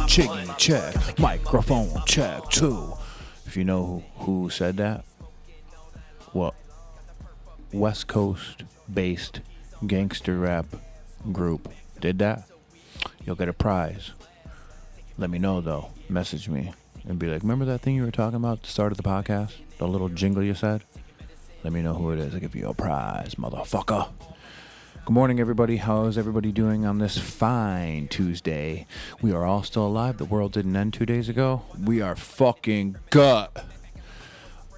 Chicken check, microphone check too. If you know who said that, what West Coast based gangster rap group did that, you'll get a prize. Let me know though. Message me and be like, remember that thing you were talking about at the start of the podcast? The little jingle you said? Let me know who it is. I'll give you a prize, motherfucker. Good morning, everybody. How is everybody doing on this fine Tuesday? We are all still alive. The world didn't end 2 days ago. We are fucking good.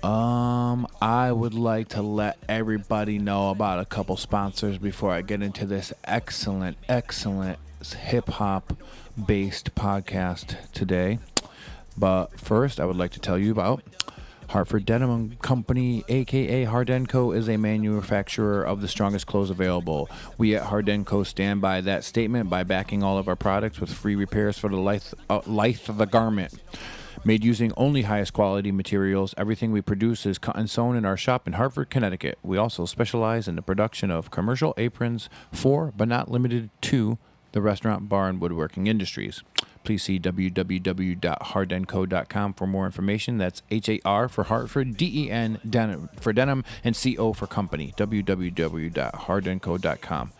I would like to let everybody know about a couple sponsors before I get into this excellent hip-hop based podcast today. But first, I would like to tell you about Hartford Denim Company, a.k.a. Hardenco, is a manufacturer of the strongest clothes available. We at Hardenco stand by that statement by backing all of our products with free repairs for the life of the garment. Made using only highest quality materials, everything we produce is cut and sewn in our shop in Hartford, Connecticut. We also specialize in the production of commercial aprons for, but not limited to, the restaurant, bar, and woodworking industries. Please see www.hardenco.com for more information. That's H-A-R for Hartford, D-E-N denim for denim, and C-O for company. www.hardenco.com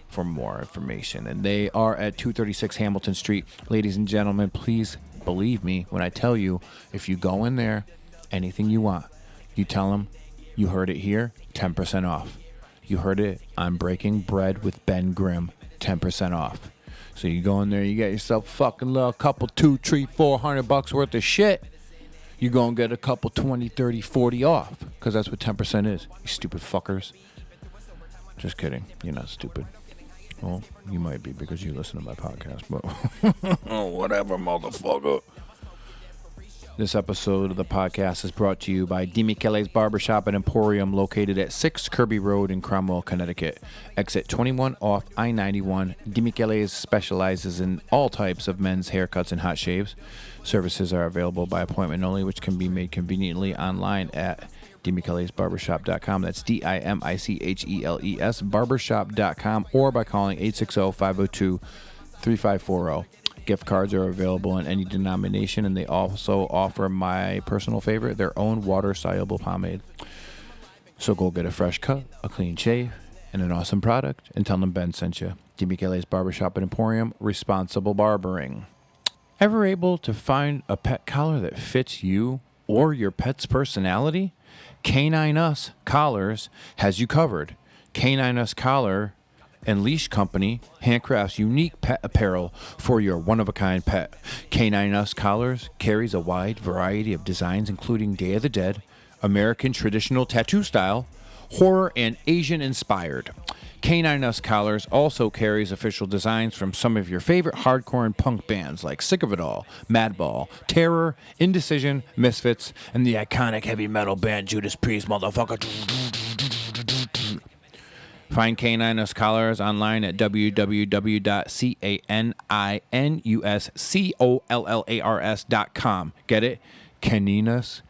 for more information. And they are at 236 Hamilton Street. Ladies and gentlemen, please believe me when I tell you, if you go in there, anything you want, you tell them you heard it here, 10% off. You heard it on Breaking Bread with Ben Grimm, 10% off. So you go in there, you get yourself fucking little couple, $200, $300, $400 worth of shit. You go and get a couple 20, 30, 40 off. Because that's what 10% is. You stupid fuckers. Just kidding. You're not stupid. Well, you might be because you listen to my podcast. But whatever, motherfucker. This episode of the podcast is brought to you by DiMichele's Barbershop and Emporium, located at 6 Kirby Road in Cromwell, Connecticut. Exit 21 off I-91. DiMichele's specializes in all types of men's haircuts and hot shaves. Services are available by appointment only, which can be made conveniently online at DiMichelesBarbershop.com. That's DIMICHELES Barbershop.com, or by calling 860-502-3540. Gift cards are available in any denomination, and they also offer my personal favorite, their own water-soluble pomade. So go get a fresh cut, a clean shave, and an awesome product, and tell them Ben sent you. DiMichele's Barbershop and Emporium, responsible barbering. Ever able to find a pet collar that fits you or your pet's personality? Canine Us Collars has you covered. Canine Us Collar and Leash Company handcrafts unique pet apparel for your one-of-a-kind pet. Canine Us Collars carries a wide variety of designs, including Day of the Dead, American traditional tattoo style, horror, and Asian-inspired. Canine Us Collars also carries official designs from some of your favorite hardcore and punk bands like Sick of It All, Madball, Terror, Indecision, Misfits, and the iconic heavy metal band Judas Priest, motherfucker. Find Canine Us Collars online at www.caninuscollars.com. Get it? Caninus,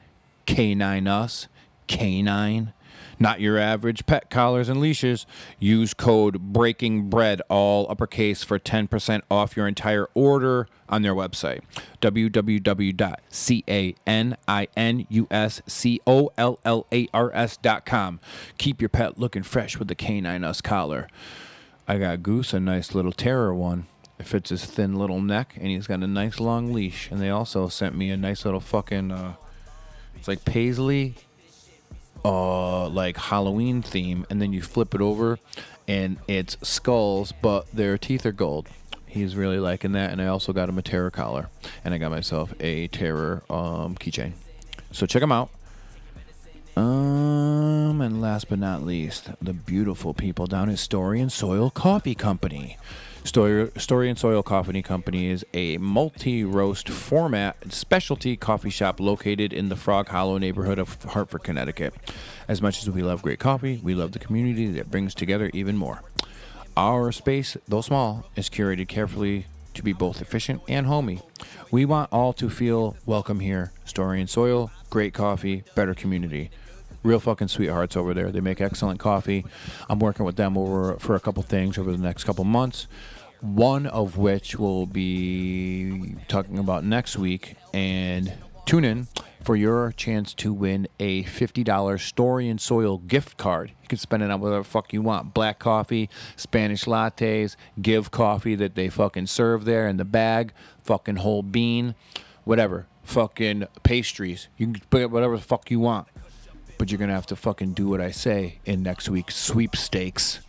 Canine Us, Canine. Not your average pet collars and leashes. Use code BREAKINGBREAD, all uppercase, for 10% off your entire order on their website. www.caninuscollars.com. Keep your pet looking fresh with the Canine Us collar. I got Goose a nice little Terror one. It fits his thin little neck, and he's got a nice long leash. And they also sent me a nice little fucking, it's like paisley, like Halloween theme, and then you flip it over and it's skulls, but their teeth are gold. He's really liking that. And I also got him a Terror collar, and I got myself a Terror keychain. So check them out. And last but not least, the beautiful people down at Story and Soil Coffee Company. Story and Soil Coffee Company is a multi-roast format specialty coffee shop located in the Frog Hollow neighborhood of Hartford, Connecticut. As much as we love great coffee, we love the community that brings together even more. Our space, though small, is curated carefully to be both efficient and homey. We want all to feel welcome here. Story and Soil, great coffee, better community. Real fucking sweethearts over there. They make excellent coffee. I'm working with them for a couple things over the next couple months. one of which we'll be talking about next week. And tune in for your chance to win a $50 Story and Soil gift card. You can spend it on whatever the fuck you want. Black coffee, Spanish lattes, Give coffee that they fucking serve there in the bag, fucking whole bean, whatever. Fucking pastries. You can put whatever the fuck you want. But you're going to have to fucking do what I say in next week's sweepstakes.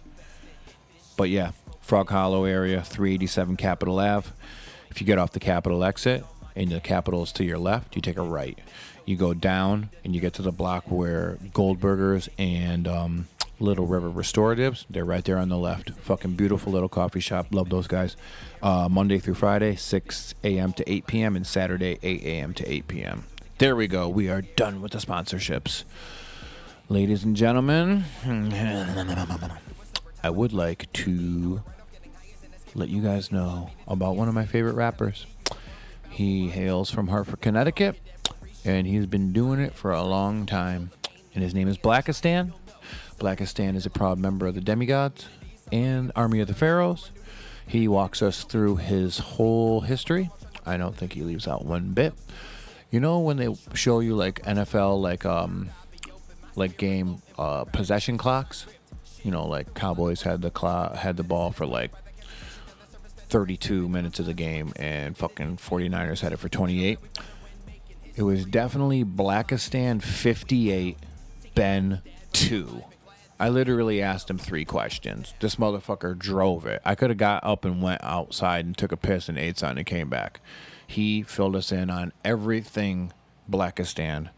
But yeah, Frog Hollow area, 387 Capitol Ave. If you get off the Capitol exit and the Capitol is to your left, you take a right. You go down and you get to the block where Goldberger's and Little River Restoratives, they're right there on the left. Fucking beautiful little coffee shop. Love those guys. Monday through Friday, 6 a.m. to 8 p.m. and Saturday, 8 a.m. to 8 p.m. There we go. We are done with the sponsorships. Ladies and gentlemen, I would like to let you guys know about one of my favorite rappers. He hails from Hartford, Connecticut, and he's been doing it for a long time. And his name is Blacastan. Blacastan is a proud member of the Demigods and Army of the Pharaohs. He walks us through his whole history. I don't think he leaves out one bit. You know when they show you like NFL, like game possession clocks? You know, like Cowboys had the ball for like 32 minutes of the game, and fucking 49ers had it for 28. It was definitely Blacastan 58, Ben 2. I literally asked him 3 questions. This motherfucker drove it. I could have got up and went outside and took a piss and ate something and came back. He filled us in on everything Blacastan.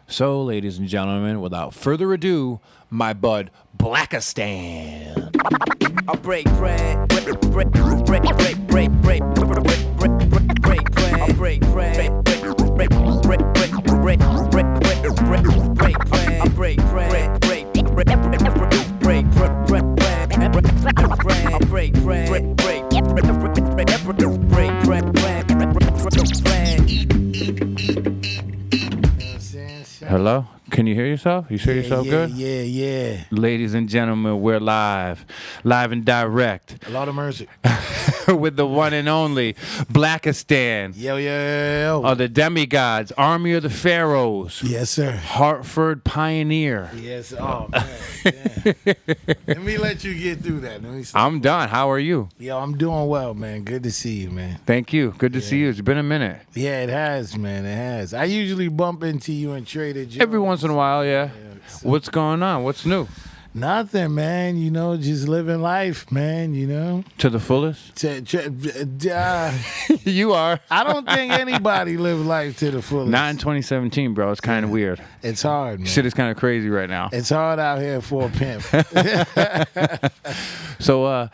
So, ladies and gentlemen, without further ado, my bud Blacastan. I break bread, break bread, break bread, break bread, break bread, I break bread, break bread, break bread, break bread, break bread, I break bread, break bread, break bread, break bread, Hello? Can you hear yourself? You hear yourself good? Yeah. Ladies and gentlemen, we're live and direct. A lot of mercy. With the one and only Blacastan. Yo. Of the Demigods, Army of the Pharaohs. Yes, sir. Hartford Pioneer. Yes. Oh, man. Yeah. Let me let you get through that. I'm done. How are you? Yo, I'm doing well, man. Good to see you, man. Thank you. Good to see you. It's been a minute. Yeah, it has, man. It has. I usually bump into you in Trader Joe's. Every once in a while, yeah. What's going on? What's new? Nothing, man. You know, just living life, man. You know, to the fullest. You are. I don't think anybody live life to the fullest. Not in 2017, bro. It's kind of weird. It's hard, man. Shit is kind of crazy right now. It's hard out here for a pimp. So,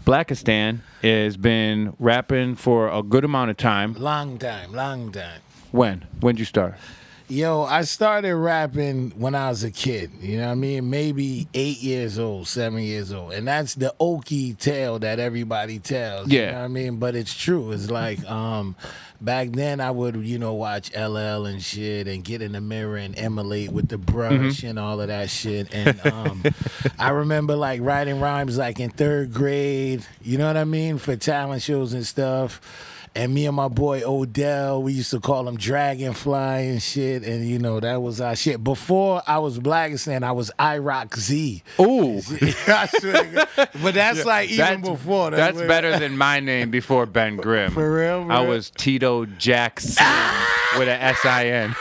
Blacastan has been rapping for a good amount of time. Long time. When'd you start? Yo, I started rapping when I was a kid, you know what I mean? Maybe 8 years old, 7 years old. And that's the oaky tale that everybody tells, yeah. You know what I mean? But it's true. It's like back then I would, watch LL and shit and get in the mirror and emulate with the brush and all of that shit. And I remember like writing rhymes like in 3rd grade, you know what I mean? For talent shows and stuff. And me and my boy Odell, we used to call him Dragonfly and shit. And, that was our shit. Before I was Blacastan, I was IROC Z. Ooh. But that's even before. That's better than my name before Ben Grimm. For real, I was Tito Jackson with an S-I-N.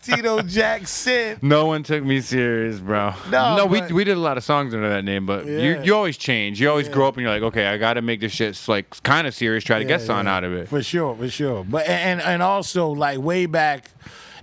Tito Jackson. No one took me serious, bro. No, we did a lot of songs under that name, but you always change. You always grow up and you're like, okay, I got to make this shit like kind of serious. Try to get something out of it. For sure. But and also like way back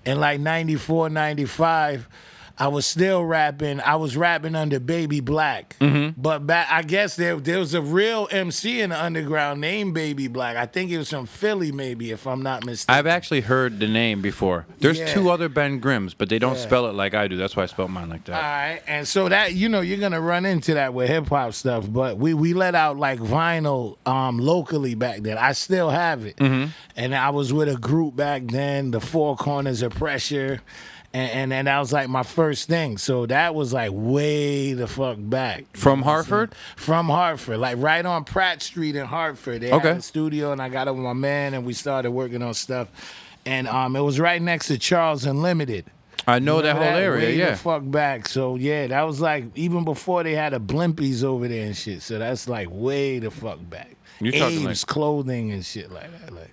in like 94, 95. I was still rapping. I was rapping under Baby Black. But I guess there was a real MC in the underground named Baby Black. I think it was from Philly, maybe, if I'm not mistaken. I've actually heard the name before. There's 2 other Ben Grimms, but they don't spell it like I do. That's why I spelled mine like that. All right. And so that, you're going to run into that with hip-hop stuff. But we let out, like, vinyl locally back then. I still have it. And I was with a group back then, the Four Corners of Pressure. And that was like my first thing. So that was like way the fuck back. From Hartford? From Hartford, like right on Pratt Street in Hartford. They had a studio, and I got up with my man, and we started working on stuff. And it was right next to Charles Unlimited. I know that whole area, way yeah. the fuck back. So yeah, that was like even before they had a Blimpies over there and shit. So that's like way the fuck back. You're talking Abe's like clothing and shit like that, like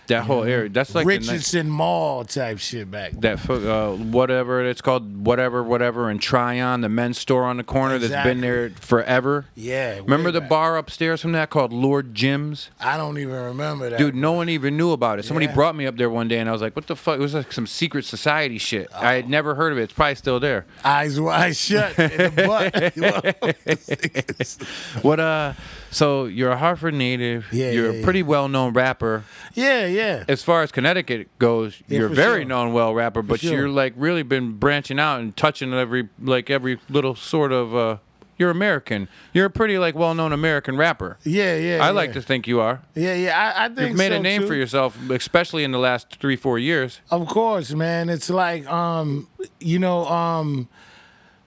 that whole area. That's like Richardson Mall type shit back. That whatever it's called, whatever, and Tryon, the men's store on the corner that's been there forever. Yeah. Remember the bar upstairs from that called Lord Jim's? I don't even remember that. Dude, no one even knew about it. Somebody brought me up there one day, and I was like, what the fuck? It was like some secret society shit. I had never heard of it. It's probably still there. Eyes wide shut in the butt. What, so you're a Hartford native. You're a pretty well-known rapper. Yeah. As far as Connecticut goes, you're a very known well rapper, but you're like really been branching out and touching every little sort of you're American. You're a pretty like well-known American rapper. Yeah. I like to think you are. Yeah. I think you've made so a name too. for yourself, especially in the last 3-4 years. Of course, man. It's like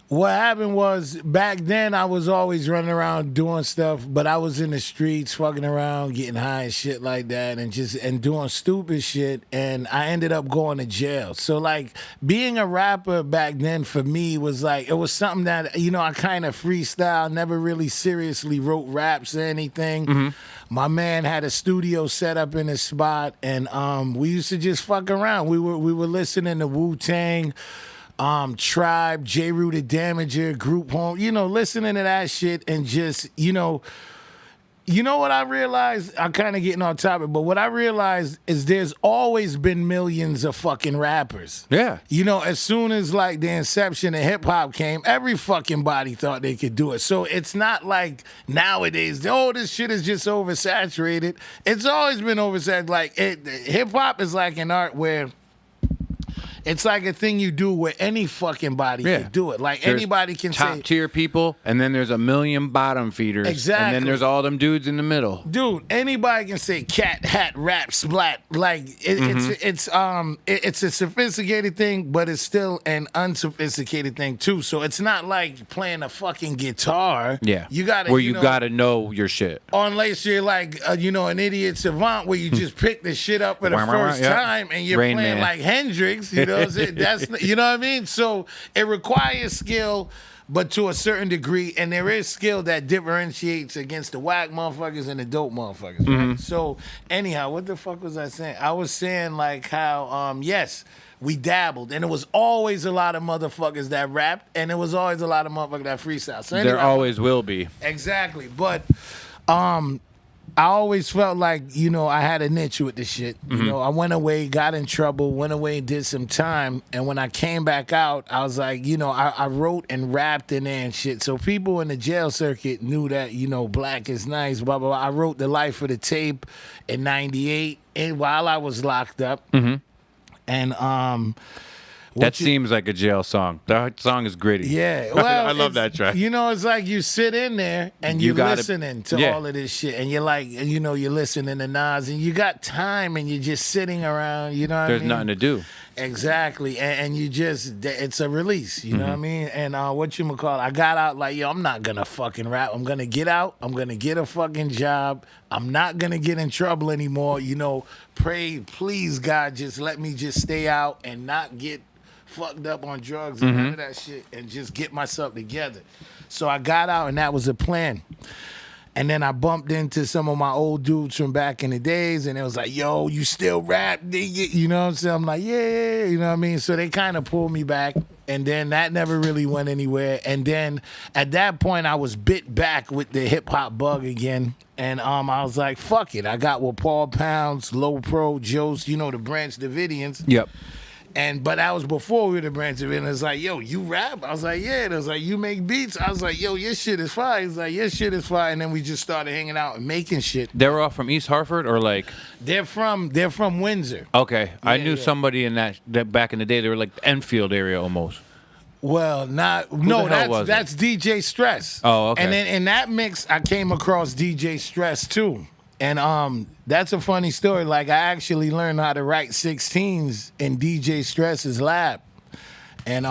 what happened was back then I was always running around doing stuff, but I was in the streets fucking around, getting high and shit like that, and doing stupid shit, and I ended up going to jail. So like being a rapper back then for me was like, it was something that, I kind of freestyle, never really seriously wrote raps or anything. Mm-hmm. My man had a studio set up in his spot, and we used to just fuck around. We were listening to Wu-Tang, Tribe, J. Rooted Damager, Group Home, listening to that shit and just, what I realized? I'm kind of getting on topic, but what I realized is there's always been millions of fucking rappers. Yeah. As soon as like the inception of hip hop came, every fucking body thought they could do it. So it's not like nowadays, this shit is just oversaturated. It's always been oversaturated. Like hip hop is like an art where it's like a thing you do where any fucking body can do it. Like there's anybody can say. Top tier people, and then there's a million bottom feeders. Exactly. And then there's all them dudes in the middle. Dude, anybody can say cat, hat, rap, splat. Like it's a sophisticated thing, but it's still an unsophisticated thing too. So it's not like playing a fucking guitar. Yeah. You gotta where you gotta know your shit. Unless you're like an idiot savant where you just pick the shit up for the first time and you're Rain playing Man. like Hendrix. You know what I'm saying? That's you know what I mean? So it requires skill, but to a certain degree, and there is skill that differentiates against the whack motherfuckers and the dope motherfuckers. Right? So anyhow, what the fuck was I saying? I was saying like how yes, we dabbled, and it was always a lot of motherfuckers that rapped, and it was always a lot of motherfuckers that freestyle. So anyway, there always will be. Exactly, but I always felt like, I had a niche with this shit. I went away, got in trouble, went away, did some time. And when I came back out, I was like, I wrote and rapped in there and shit. So people in the jail circuit knew that, black is nice, blah, blah, blah. I wrote The Life of the Tape in 98 and while I was locked up. Mm-hmm. And, that seems like a jail song. That song is gritty. Yeah. Well, I love that track. It's like you sit in there and you're listening to all of this shit. And you're like, you're listening to Nas and you got time and you're just sitting around, you know what I mean? There's nothing to do. Exactly. And you just, it's a release, you know what I mean? And whatchamacallit, I got out like, I'm not going to fucking rap. I'm going to get out. I'm going to get a fucking job. I'm not going to get in trouble anymore. Pray, please, God, just let me just stay out and not get fucked up on drugs and none of that shit and just get myself together. So I got out and that was the plan. And then I bumped into some of my old dudes from back in the days and it was like, yo, you still rap, nigga? You know what I'm saying? I'm like, yeah, you know what I mean? So they kind of pulled me back and then that never really went anywhere. And then at that point I was bit back with the hip hop bug again. And I was like, fuck it. I got with Paul Pounds, Low Pro, Jost, the Branch Davidians. Yep. But that was before we were the Branch of it. And it's like, yo, you rap? I was like, yeah. And it was like, you make beats? I was like, yo, your shit is fire. He's like, your shit is fire. And then we just started hanging out and making shit. They were all from East Hartford or like? They're from Windsor. Okay. I knew somebody in that back in the day. They were like Enfield area almost. Well, that's DJ Stress. Oh, okay. And then in that mix, I came across DJ Stress too. And that's a funny story. Like I actually learned how to write 16s in DJ Stress's lab. and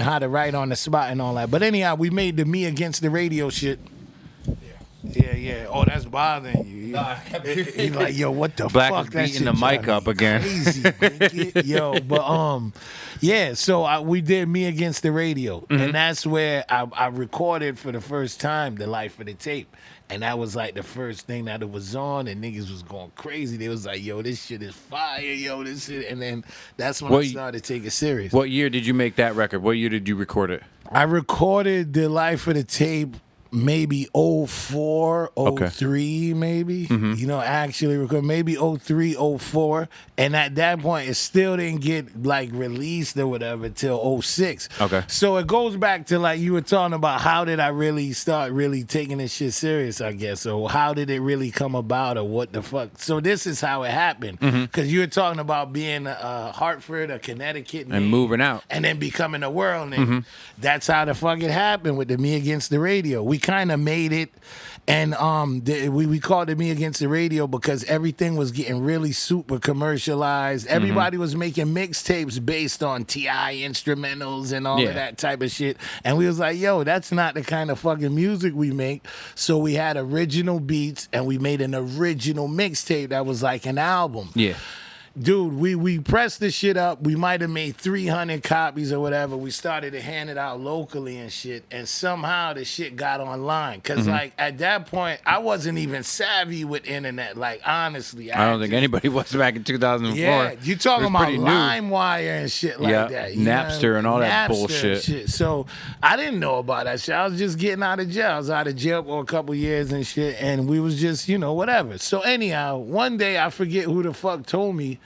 how to write on the spot and all that. But anyhow, we made the Me Against the Radio shit. Yeah. Oh, that's bothering you. Nah, He's like, yo, what the Black fuck? is That beating shit the mic drive me up again. Crazy, nigga. Yo, but yeah. So we did Me Against the Radio, and that's where I recorded for the first time the Life of the Tape, and that was like the first thing that it was on, and niggas was going crazy. They was like, yo, this shit is fire, yo, this shit, and then that's when I started taking it serious. What year did you make that record? What year did you record it? I recorded the Life of the Tape maybe 04, 03, maybe. You know, actually record maybe 03, 04. And at that point, it still didn't get like released or whatever till 06. Okay. So it goes back to like you were talking about how did I really start really taking this shit serious, I guess. Or how did it really come about or what the fuck. So this is how it happened. Because you were talking about being Hartford or Connecticut. And moving out. And then becoming a world nigga. That's how the fuck it happened with the Me Against the Radio. We kind of made it, and we called it Me Against the Radio because everything was getting really super commercialized. Everybody was making mixtapes based on T.I. instrumentals and all of that type of shit. And we was like, yo, that's not the kind of fucking music we make. So we had original beats, and we made an original mixtape that was like an album. Yeah. Dude, we pressed the shit up. We might have made 300 copies or whatever. We started to hand it out locally and shit. And somehow the shit got online. Because, like, at that point, I wasn't even savvy with internet. Like, honestly. I don't think anybody was back in 2004. Yeah, you talking about LimeWire and shit like that. You Napster know? and all that Napster bullshit. and shit. So, I didn't know about that shit. I was just getting out of jail. I was out of jail for a couple years and shit. And we was just, you know, whatever. So, anyhow, one day, I forget who the fuck told me,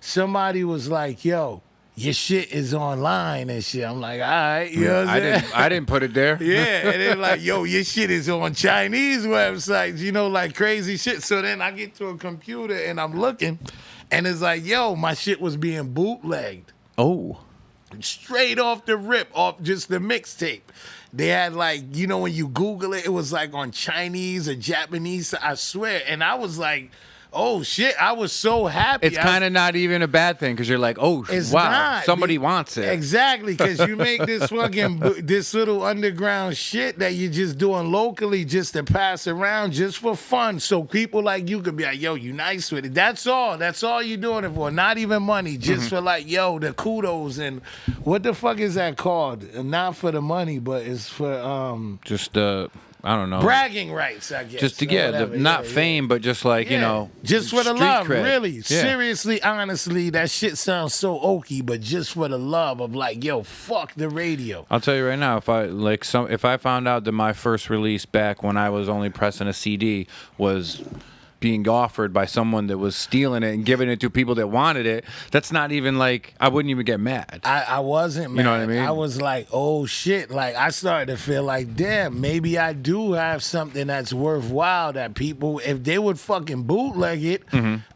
somebody was like, yo, your shit is online and shit. I'm like, all right, you know what I'm saying? I didn't put it there. Yeah, and they're like, yo, your shit is on Chinese websites, you know, like crazy shit. So then I get to a computer and I'm looking, and it's like, yo, my shit was being bootlegged. Oh. Straight off the rip, off just the mixtape. They had like, you know, when you Google it, it was like on Chinese or Japanese, I swear. And I was like, oh shit, I was so happy. It's kind of not even a bad thing because you're like, oh, It's wow, not. somebody wants it. Exactly, because you make this fucking, this little underground shit that you're just doing locally just to pass around just for fun. So people like you could be like, yo, you nice with it. That's all. That's all you're doing it for. Not even money, just for like, yo, the kudos and what the fuck is that called? Not for the money, but it's for, Just, I don't know. bragging rights, I guess. Just to or get, whatever. not fame, but just like, you know. Just for the street love, cred. really. Yeah. Seriously, honestly, that shit sounds so oaky, but just for the love of like, yo, fuck the radio. I'll tell you right now, if I found out that my first release back when I was only pressing a CD was being offered by someone that was stealing it and giving it to people that wanted it, that's not even like, I wouldn't even get mad. I wasn't mad. You know what I mean? I was like, oh shit. Like, I started to feel like, damn, maybe I do have something that's worthwhile that people, if they would fucking bootleg it,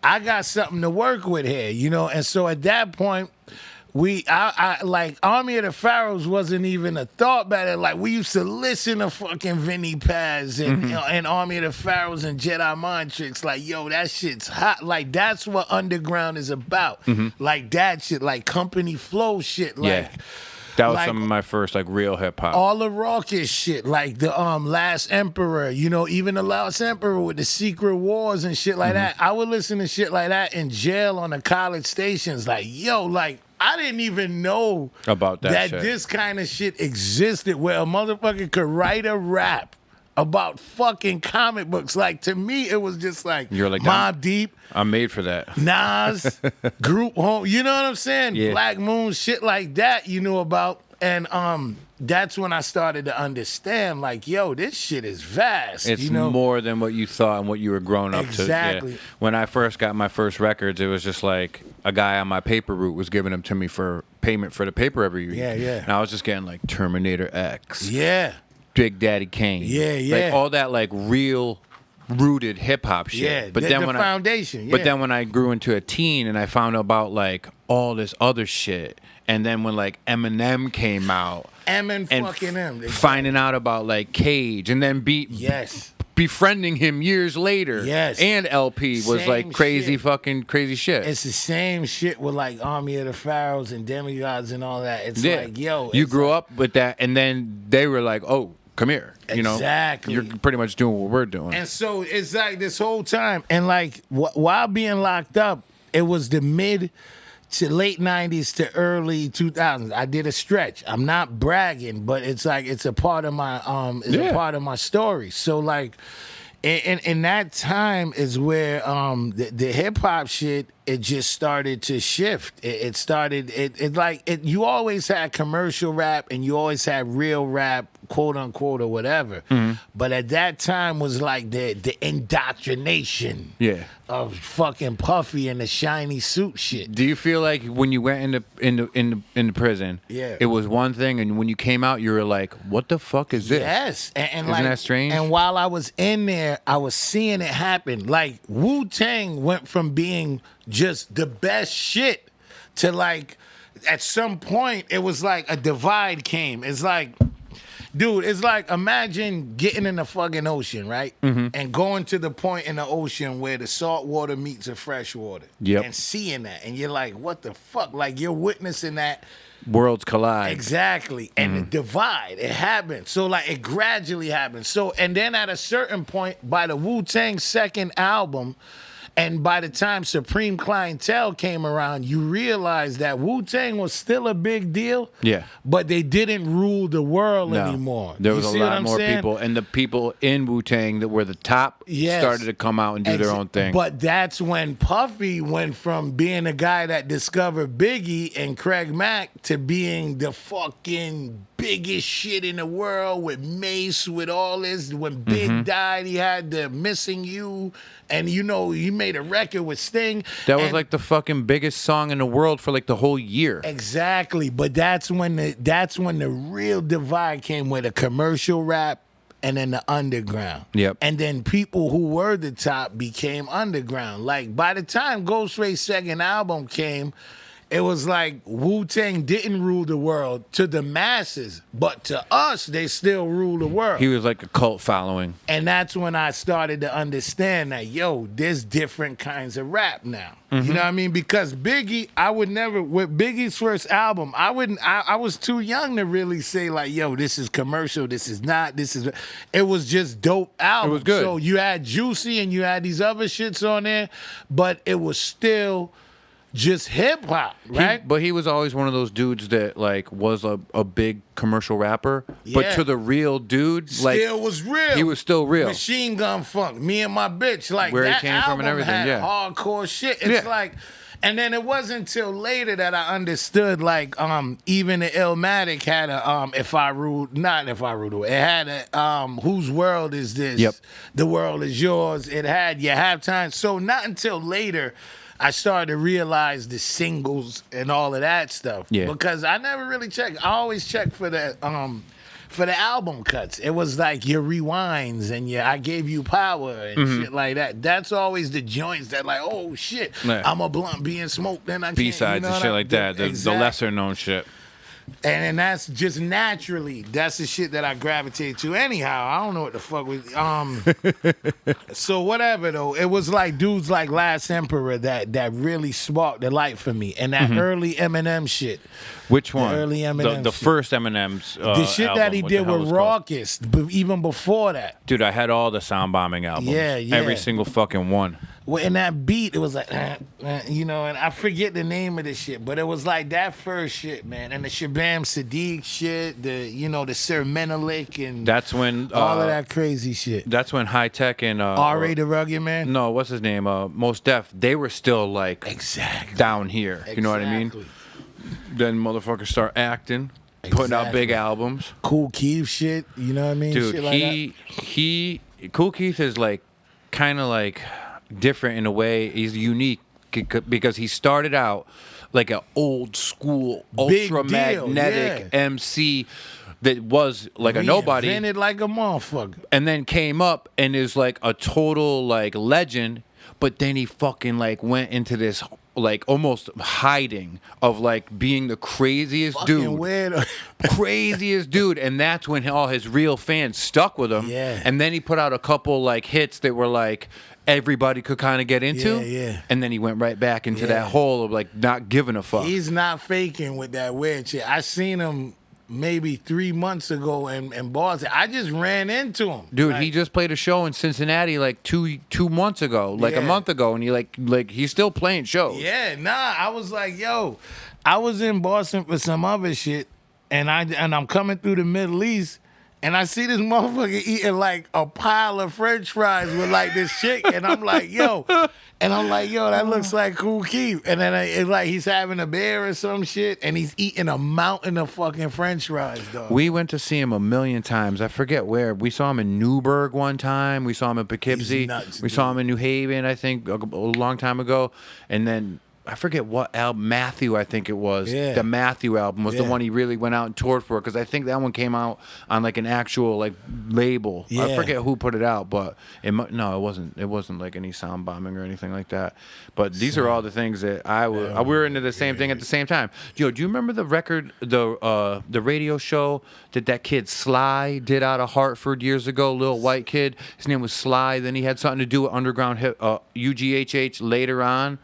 I got something to work with here, you know? And so at that point, I like Army of the Pharaohs wasn't even a thought back then. Like, we used to listen to fucking Vinny Paz and Army of the Pharaohs and Jedi Mind Tricks. Like, yo, that shit's hot. Like, that's what underground is about. Like that shit, like company flow shit. Like, Yeah. That was like, some of my first like real hip hop. all the raucous shit, like the Last Emperor, you know, even the Last Emperor with the Secret Wars and shit like that. I would listen to shit like that in jail on the college stations. Like, yo, like, I didn't even know About that shit. this kind of shit existed where a motherfucker could write a rap about fucking comic books. Like, to me, it was just like, You're like, Mobb Deep, I'm made for that. Nas, Group Home, you know what I'm saying? Yeah. Black Moon, shit like that, you know about. And that's when I started to understand, like, yo, this shit is vast. It's you know? more than what you thought and what you were growing up to. Exactly. Yeah. When I first got my first records, it was just like a guy on my paper route was giving them to me for payment for the paper every week. Yeah, yeah. And I was just getting like Terminator X, Yeah. Big Daddy Kane. Yeah, yeah. Like all that like real rooted hip hop shit. Yeah, But then the when foundation. But then when I grew into a teen and I found out about like all this other shit, and then when like Eminem came out, M and and fucking M. finding out about like Cage, and then Yes. befriending him years later. Yes. And LP was Same like crazy shit. fucking crazy shit. It's the same shit with like Army of the Pharaohs and Demigods and all that. It's Yeah. like, yo. You it's grew like- up with that, and then they were like, oh, come here. You know? Exactly. You're pretty much doing what we're doing. And so it's like this whole time. And like while being locked up, it was the mid to late 90s to early 2000s. I did a stretch. I'm not bragging, but it's like it's a part of my a part of my story. So like in that time is where the hip hop shit, it just started to shift. It started you always had commercial rap and you always had real rap, quote unquote, or whatever. But at that time was like the indoctrination of fucking Puffy and the shiny suit shit. Do you feel like when you went into prison, it was one thing, and when you came out, you were like, "What the fuck is this?" Yes, and Isn't that strange? And while I was in there, I was seeing it happen. Like Wu-Tang went from being just the best shit to like, at some point, it was like a divide came. It's like, dude, it's like imagine getting in the fucking ocean, right? And going to the point in the ocean where the salt water meets the fresh water. Yep. And seeing that. And you're like, what the fuck? Like you're witnessing that. Worlds collide. Exactly. And the divide, it happened. So like it gradually happened. So and then at a certain point, by the Wu-Tang second album, and by the time Supreme Clientele came around, you realized that Wu-Tang was still a big deal. Yeah. But they didn't rule the world anymore. There You was a see what lot I'm more saying? people, and the people in Wu-Tang that were the top Yes. started to come out and do their own thing. But that's when Puffy went from being a guy that discovered Biggie and Craig Mack to being the fucking biggest shit in the world with Mace, with all this. When Big died, he had the Missing You, and you know, he made a record with Sting. That was And- like the fucking biggest song in the world for like the whole year. Exactly, but that's when the real divide came with the commercial rap and then the underground. Yep. And then people who were the top became underground. Like by the time Ghostface's second album came, it was like Wu-Tang didn't rule the world to the masses, but to us, they still rule the world. He was like a cult following. And that's when I started to understand that, yo, there's different kinds of rap now. You know what I mean? Because Biggie, I would never, with Biggie's first album, I was too young to really say like, yo, this is commercial, this is not, it was just dope album. It was good. So you had Juicy and you had these other shits on there, but it was still just hip hop, right? But he was always one of those dudes that like was a big commercial rapper. But Yeah. to the real dude, like Still was real. he was still real. Machine Gun Funk, Me and My Bitch, like Where he that came album from and everything, had yeah. hardcore shit. It's Yeah. like, and then it wasn't until later that I understood, like, even the Illmatic had a If I Ruled, not If I Ruled, it had a Whose World Is This? Yep. The World Is Yours. It had Your Halftime. So not until later I started to realize the singles and all of that stuff. Yeah. Because I never really checked. I always checked for the album cuts. It was like your rewinds and your I Gave You Power and shit like that. That's always the joints that like, oh shit, Yeah. I'm a blunt being smoked, then I can't. B-sides you know and what shit I- like that. The Exactly. lesser known shit. And that's just naturally, that's the shit that I gravitate to. Anyhow, I don't know what the fuck was. So whatever though, it was like dudes like Last Emperor that really sparked the light for me, and that early Eminem shit. Which one? early Eminem the shit. first Eminem's The shit album, that he what did the hell with was it called? Raucus, but even before that. Dude, I had all the sound bombing albums. Yeah. Every single fucking one. Well, in that beat, it was like, you know, and I forget the name of the shit, but it was like that first shit, man. And the Shabam Sadiq shit, the Sir Menelik and That's when all of that crazy shit. That's when High Tech and R.A. the Rugged Man? No, what's his name? Most Def. They were still like Exactly. down here. You know what I mean? Exactly. Then motherfuckers start acting, putting out big Exactly. albums. Cool Keith shit, you know what I mean? Dude, shit like he Cool Keith is like kind of like different in a way. He's unique because he started out like an old school Big ultra deal, magnetic yeah. MC that was like a nobody, Reinvented like a motherfucker. and then came up and is like a total like legend. But then he fucking like went into this like almost hiding of like being the craziest Fucking dude. weird. Craziest dude, and that's when all his real fans stuck with him. Yeah. And then he put out a couple like hits that were like everybody could kind of get into. Yeah. And then he went right back into Yeah. that hole of like not giving a fuck. He's not faking with that weird shit. I seen him maybe 3 months ago in Boston. I just ran into him. Dude, Like, he just played a show in Cincinnati like two months ago, like a Yeah. month ago, and he like he's still playing shows. Yeah, nah. I was like, yo, I was in Boston for some other shit, and I'm coming through the Middle East, and I see this motherfucker eating like a pile of French fries with like this chick, and I'm like, yo, that looks like Kool Keith, and then it's like he's having a beer or some shit, and he's eating a mountain of fucking French fries, dog. We went to see him a million times. I forget where. We saw him in Newburgh one time. We saw him in Poughkeepsie. He's nuts, We saw him in New Haven, I think, a long time ago. And then I forget what album, Matthew, I think it was. Yeah. The Matthew album was the Yeah. one he really went out and toured for, because I think that one came out on like an actual like label. I Yeah. forget who put it out, but it wasn't like any sound bombing or anything like that. But these are all the things that we were into the same thing at the same time. Yo, do you remember the record, the radio show that kid Sly did out of Hartford years ago? Little white kid. His name was Sly. Then he had something to do with Underground Hip, UGHH later on.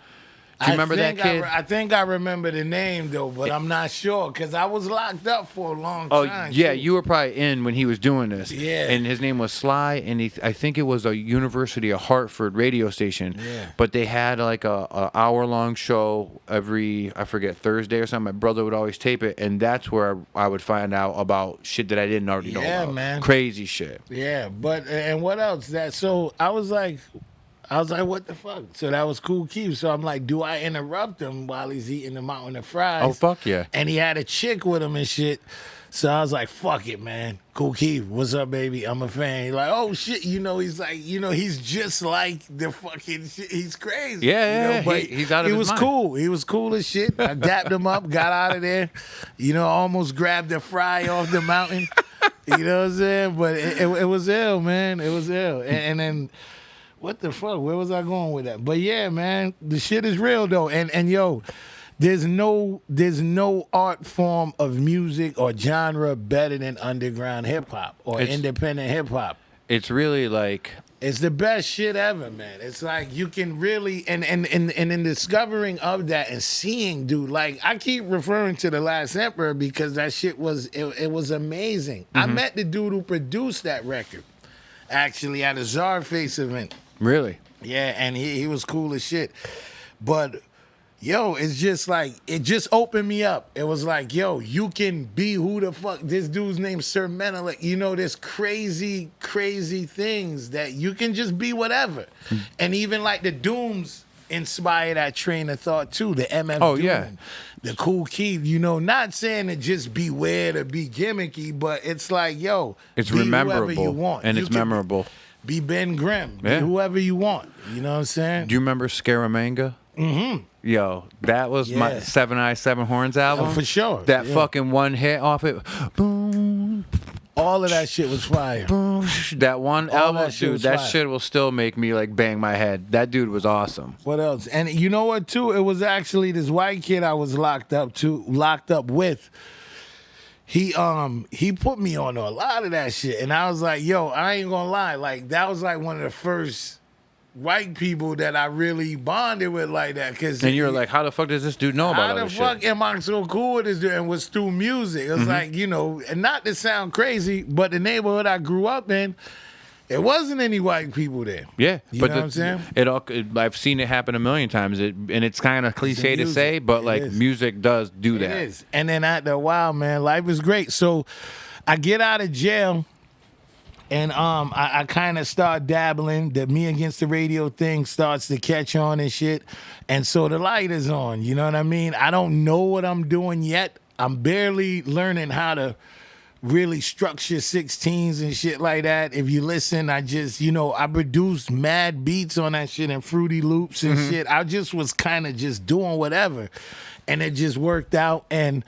Do you remember that kid? I think I remember the name though, but I'm not sure because I was locked up for a long Oh time. yeah, too. you were probably in when he was doing this. Yeah. And his name was Sly, and I think it was a University of Hartford radio station. Yeah. But they had like a hour-long show every, I forget, Thursday or something. My brother would always tape it, and that's where I would find out about shit that I didn't already know Yeah, about. man. Crazy shit. Yeah, but and what else? So I was like, what the fuck? So that was Kool Keith. So I'm like, do I interrupt him while he's eating the mountain of fries? Oh, fuck yeah. And he had a chick with him and shit. So I was like, fuck it, man. Kool Keith, what's up, baby? I'm a fan. He's like, oh shit, he's like, he's just like the fucking shit. He's crazy. Yeah, But he's out of his was mind. cool. He was cool as shit. I dapped him up, got out of there. Almost grabbed the fry off the mountain. You know what I'm saying? But it was ill, man. It was ill. And then, what the fuck? Where was I going with that? But yeah, man, the shit is real though. And yo, there's no art form of music or genre better than underground hip hop or independent hip hop. It's really like, It's the best shit ever, man. It's like you can really and in discovering of that and seeing, dude, like I keep referring to The Last Emperor because that shit was it was amazing. I met the dude who produced that record actually at a Czarface event. really. Yeah, and he was cool as shit. But yo, it's just like it just opened me up. It was like, yo, you can be who the fuck. This dude's named Sir Menelik. There's crazy, crazy things that you can just be whatever. And even like the Dooms inspire that train of thought too. The MF Oh, Doom, yeah. the Kool Keith. Not saying to just be weird or be gimmicky, but it's like, yo, It's be whoever rememberable. you want. And You it's can memorable. Be Ben Grimm. Yeah. Be whoever you want. You know what I'm saying? Do you remember Scaramanga? Mm-hmm. Yo, that was my Yeah. 7 Eyes, 7 Horns album. Oh, for sure. That Yeah. fucking one hit off it. Boom, All of that shit was fire. boom. That one All album, that shit dude, was that fire. shit will still make me like bang my head. That dude was awesome. What else? And you know what too? It was actually this white kid I was locked up with. He put me on a lot of that shit. And I was like, yo, I ain't gonna lie. Like that was like one of the first white people that I really bonded with like that. And you're like, how the fuck does this dude know about how all the this fuck shit? am I so cool with this dude? And was through music. It was like, and not to sound crazy, but the neighborhood I grew up in, it wasn't any white people there. Yeah, You but know what I'm saying? I've seen it happen a million times, and it's kind of cliche to music. say, but It like is. music does do It that. is. And then after a while, man, life is great. So I get out of jail and I kind of start dabbling. The Me Against the Radio thing starts to catch on and shit. And so the light is on. You know what I mean? I don't know what I'm doing yet. I'm barely learning how to really structure 16s and shit like that. If you listen, I just, I produced mad beats on that shit and Fruity Loops and shit. I just was kind of just doing whatever. And it just worked out. And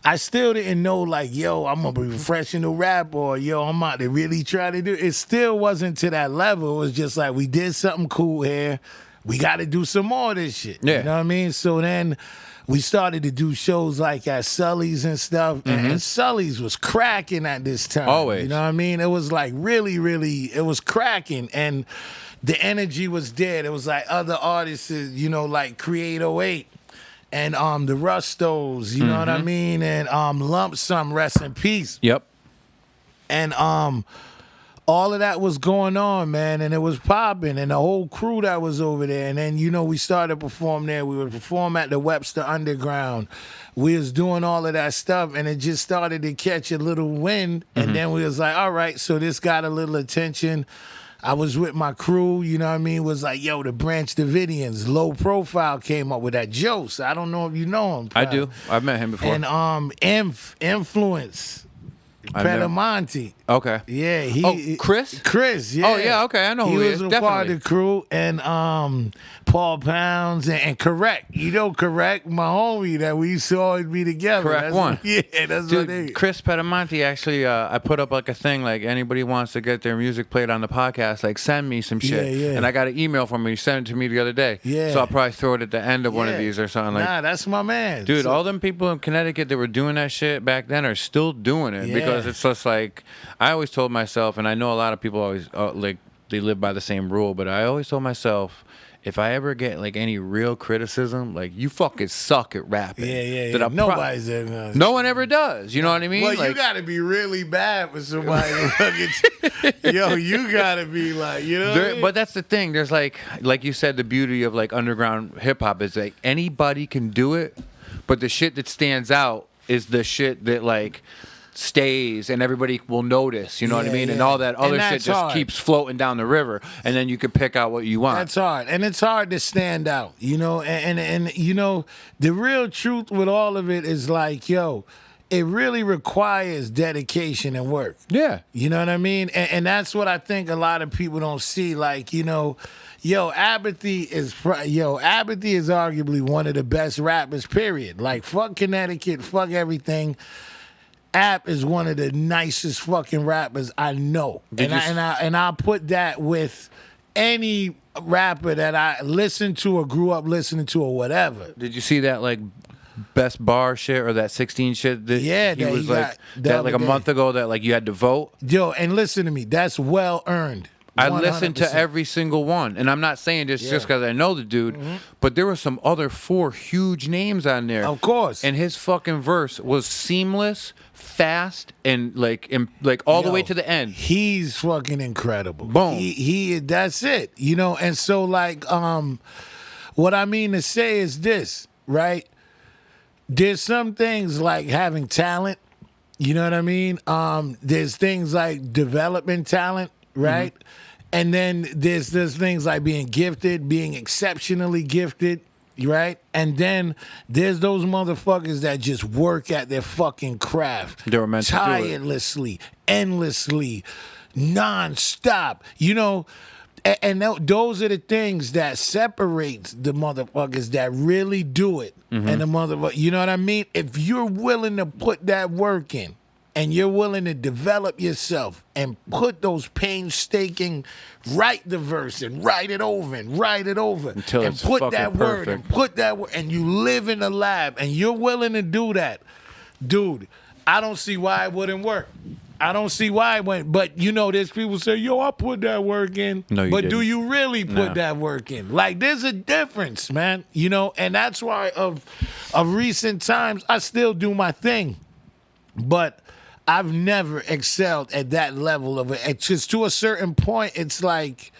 I still didn't know, like, yo, I'm going to be professional rap or, yo, I'm about to really try to do it. It still wasn't to that level. It was just like, we did something cool here. we got to do some more of this shit. Yeah. You know what I mean? So then we started to do shows like at Sully's and stuff. And Sully's was cracking at this time. Always. You know what I mean? It was like really, really, it was cracking. And the energy was there. It was like other artists, you know, like Create 08 and the Rustos, you know what I mean? And Lump Sum, rest in peace. Yep. And all of that was going on, man, and it was popping, and the whole crew that was over there. And then, you know, we started to perform there. We would perform at the Webster Underground. We was doing all of that stuff, and it just started to catch a little wind. And then we was like, all right, so this got a little attention. I was with my crew, you know what I mean? Was like, yo, the Branch Davidians, Low Profile came up with that. Jose, I don't know if you know him. I do. I've met him before. And Influence, I know. Pedamonte. Okay. Yeah, he. Oh, Chris? Chris, yeah. Oh, yeah, okay, I know who he was is, a part of definitely. the crew, and Paul Pounds and Correct. You know Correct, my homie that we saw it be together. Correct That's one. What, yeah, that's what they. Dude, Chris Pedamonte, actually, I put up like a thing, like anybody wants to get their music played on the podcast, like send me some shit. Yeah. And I got an email from him. He sent it to me the other day. Yeah. So I'll probably throw it at the end of one of Yeah. these or something. Like, Nah, that's my man. dude, So- all them people in Connecticut that were doing that shit back then are still doing it Yeah. because it's just like, I always told myself, and I know a lot of people always, like, they live by the same rule, but I always told myself, if I ever get like any real criticism, like you fucking suck at rapping. Yeah. That I'm Nobody's ever. no one ever does. You know what I mean? Well, like, you gotta be really bad for somebody to look at you. Yo, you gotta be like, you know. What I mean? But that's the thing. There's like you said, the beauty of like underground hip hop is like anybody can do it, but the shit that stands out is the shit that like stays and everybody will notice. You know what I Yeah, mean? And yeah. all that And other shit that's just hard. keeps floating down the river, and then you can pick out what you want. That's hard, and it's hard to stand out, you know. And you know, the real truth with all of it is like, yo, it really requires dedication and work. Yeah. You know what I mean? And that's what I think a lot of people don't see. Like, you know, Apathy is arguably one of the best rappers. Period. Like, fuck Connecticut, fuck everything. App is one of the nicest fucking rappers I know, and I put that with any rapper that I listened to or grew up listening to or whatever. Did you see that like best bar shit or that 16 shit that Yeah, he that was he like got the that like a other month day. ago that like you had to vote? Yo, and listen to me, that's well earned. I listened to 100%. every single one, and I'm not saying this just because I know the dude, but there were some other 4 huge names on there. Of course. And his fucking verse was seamless, fast, and like all the way Yo, to the end. He's fucking incredible. Boom. He that's it. You know, and so like what I mean to say is this, right? There's some things like having talent, you know what I mean? There's things like developing talent, right? And then there's things like being gifted, being exceptionally gifted, right? And then there's those motherfuckers that just work at their fucking craft. They were meant to do it. Tirelessly, endlessly, non-stop. You know, and those are the things that separates the motherfuckers that really do it and the motherfuckers. You know what I mean? If you're willing to put that work in, and you're willing to develop yourself and put those painstaking, write the verse and write it over Until and it's put fucking that word and perfect. put that word, and you live in the lab and you're willing to do that, dude, I don't see why it wouldn't work. I don't see why it went, but you know, there's people say, yo, I put that work in. No, you but do didn't. you really put No. that work in? Like, there's a difference, man. You know, and that's why of recent times, I still do my thing. But I've never excelled at that level of it. It's just to a certain point, it's like,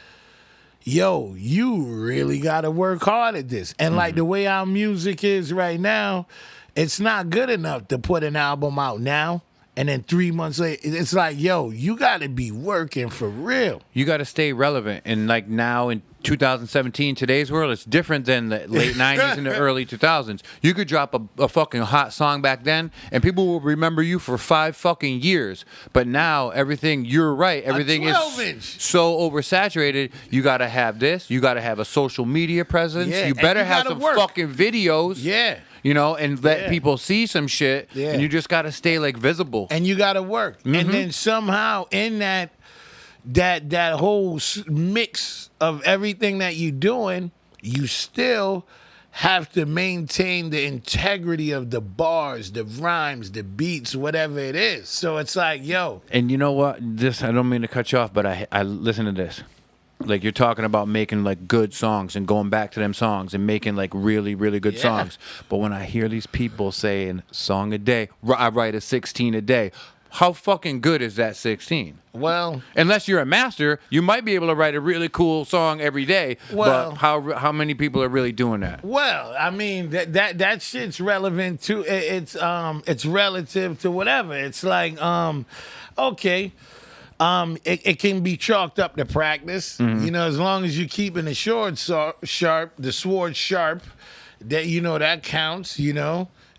yo, you really got to work hard at this. And like the way our music is right now, it's not good enough to put an album out now. And then 3 months later, it's like, yo, you got to be working for real. You got to stay relevant. And like now in 2017, today's world, it's different than the late 90s and the early 2000s. You could drop a fucking hot song back then, and people will remember you for 5 fucking years. But now everything, you're right, everything is 12-inch. so oversaturated. You got to have this. You got to have a social media presence. Yeah, You and better you have gotta some work. fucking videos. Yeah. You know, and let Yeah. people see some shit. Yeah. And you just got to stay like visible. And you got to work. And then somehow in that whole mix of everything that you're doing, you still have to maintain the integrity of the bars, the rhymes, the beats, whatever it is. So it's like, yo. And you know what? This, I don't mean to cut you off, but I listen to this. Like, you're talking about making like good songs and going back to them songs and making like really, really good songs. But when I hear these people saying song a day, I write a 16 a day. How fucking good is that 16? Well, unless you're a master, you might be able to write a really cool song every day. Well, but how many people are really doing that? Well, I mean that shit's relevant to it's relative to whatever. It's like okay. It can be chalked up to practice. Mm-hmm. You know, as long as you're keeping the sword sharp, the sword sharp, that that counts.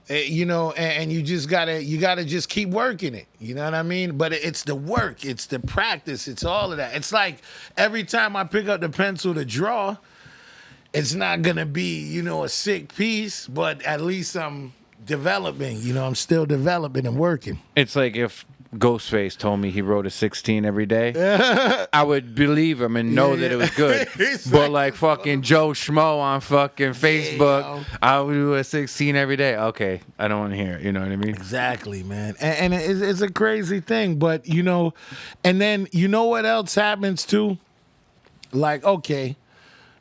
And you just gotta just keep working it. You know what I mean? But it's the work, it's the practice, it's all of that. It's like every time I pick up the pencil to draw, it's not gonna be a sick piece, but at least I'm developing. I'm still developing and working. It's like if Ghostface told me he wrote a 16 every day, I would believe him and know that it was good. But like fucking Joe Schmo on fucking Facebook, I would do a 16 every day. Okay, I don't want to hear it. You know what I mean? Exactly, man. And it's a crazy thing, but and then what else happens too? Like, okay,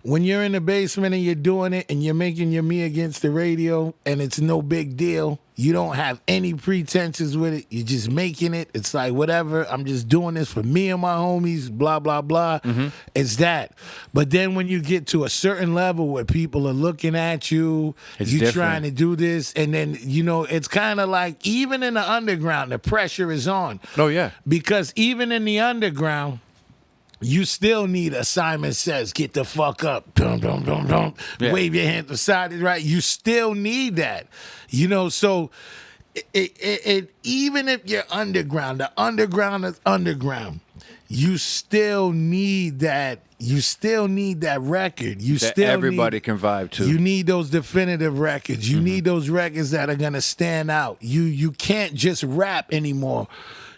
when you're in the basement and you're doing it and you're making your Me Against the Radio and it's no big deal, you don't have any pretenses with it, you're just making it, it's like, whatever, I'm just doing this for me and my homies, blah, blah, blah. Mm-hmm. It's that. But then when you get to a certain level where people are looking at you, you're trying to do this, and then, it's kind of like, even in the underground, the pressure is on. Oh, yeah. Because even in the underground, you still need a Simon Says, get the fuck up, dum, dum, dum, dum. Yeah. Wave your hand to the side, right? You still need that, so it even if you're underground, the underground is underground. You still need that. You still need that record. Everybody can vibe to. You need those definitive records. You need those records that are gonna stand out. You can't just rap anymore.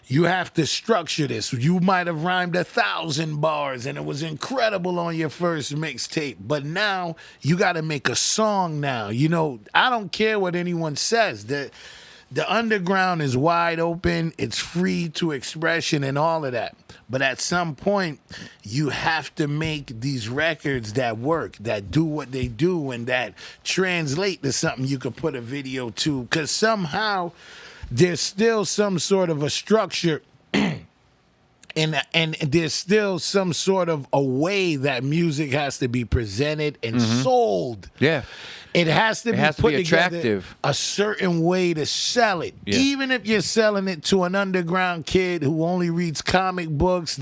You have to structure this. You might have rhymed 1,000 bars and it was incredible on your first mixtape, but now you got to make a song now. I don't care what anyone says. The underground is wide open. It's free to expression and all of that. But at some point, you have to make these records that work, that do what they do, and that translate to something you could put a video to. Because somehow there's still some sort of a structure and there's still some sort of a way that music has to be presented and sold. Yeah. It has to be put attractive. Together a certain way to sell it. Yeah. Even if you're selling it to an underground kid who only reads comic books,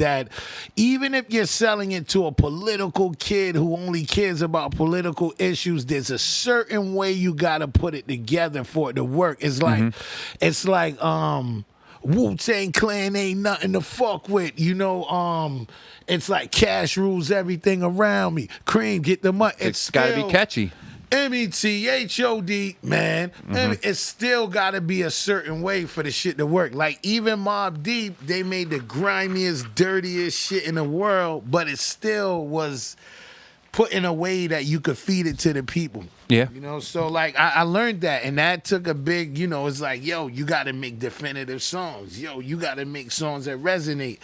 even if you're selling it to a political kid who only cares about political issues, there's a certain way you got to put it together for it to work. It's like Wu-Tang Clan ain't nothing to fuck with, it's like cash rules everything around me. Cream, get the money. It's got to be catchy. METHOD, man. It's still got to be a certain way for the shit to work. Like, even Mobb Deep, they made the grimiest, dirtiest shit in the world, but it still was put in a way that you could feed it to the people. Yeah. So like I learned that, and that took a big, it's like, yo, you got to make definitive songs. Yo, you got to make songs that resonate.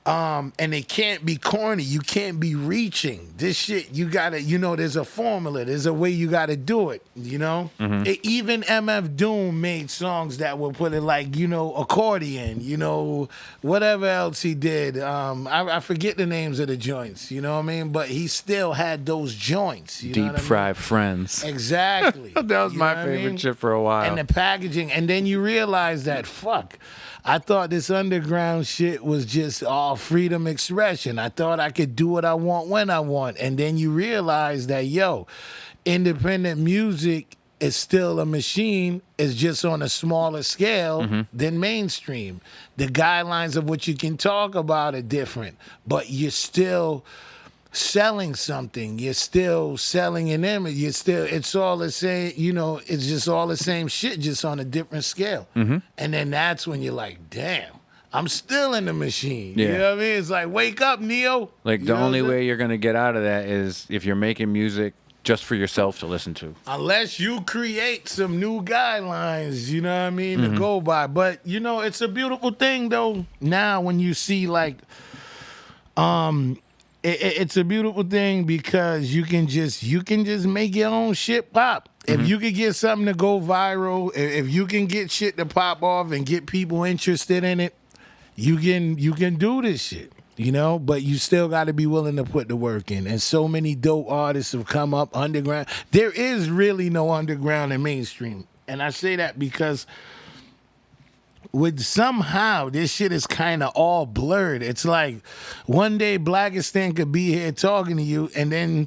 And it can't be corny. You can't be reaching. This shit, you gotta, there's a formula. There's a way you gotta do it, even MF Doom made songs that were put in like, accordion, whatever else he did. I forget the names of the joints, you know what I mean? But he still had those joints. Deep Fried Friends. Exactly. That was my favorite shit for a while. And the packaging. And then you realize that, fuck, I thought this underground shit was just all freedom expression. I thought I could do what I want when I want. And then you realize that, independent music is still a machine. It's just on a smaller scale than mainstream. The guidelines of what you can talk about are different, but you're still selling something. You're still selling an image. It's all the same, it's just all the same shit, just on a different scale. And then that's when you're like, damn, I'm still in the machine. You Yeah. know what I mean? It's like, wake up, Neo. Like You the know what only I'm saying? way you're gonna get out of that is if you're making music just for yourself to listen to. Unless you create some new guidelines, you know what I mean, Mm-hmm. to go by. But you know, it's a beautiful thing though. Now when you see like, it's a beautiful thing because you can just make your own shit pop. Mm-hmm. If you could get something to go viral, if you can get shit to pop off and get people interested in it, you can do this shit. You know, but you still got to be willing to put the work in. And so many dope artists have come up underground. There is really no underground and mainstream. And I say that because with somehow this shit is kind of all blurred. It's like one day Blacastan could be here talking to you, and then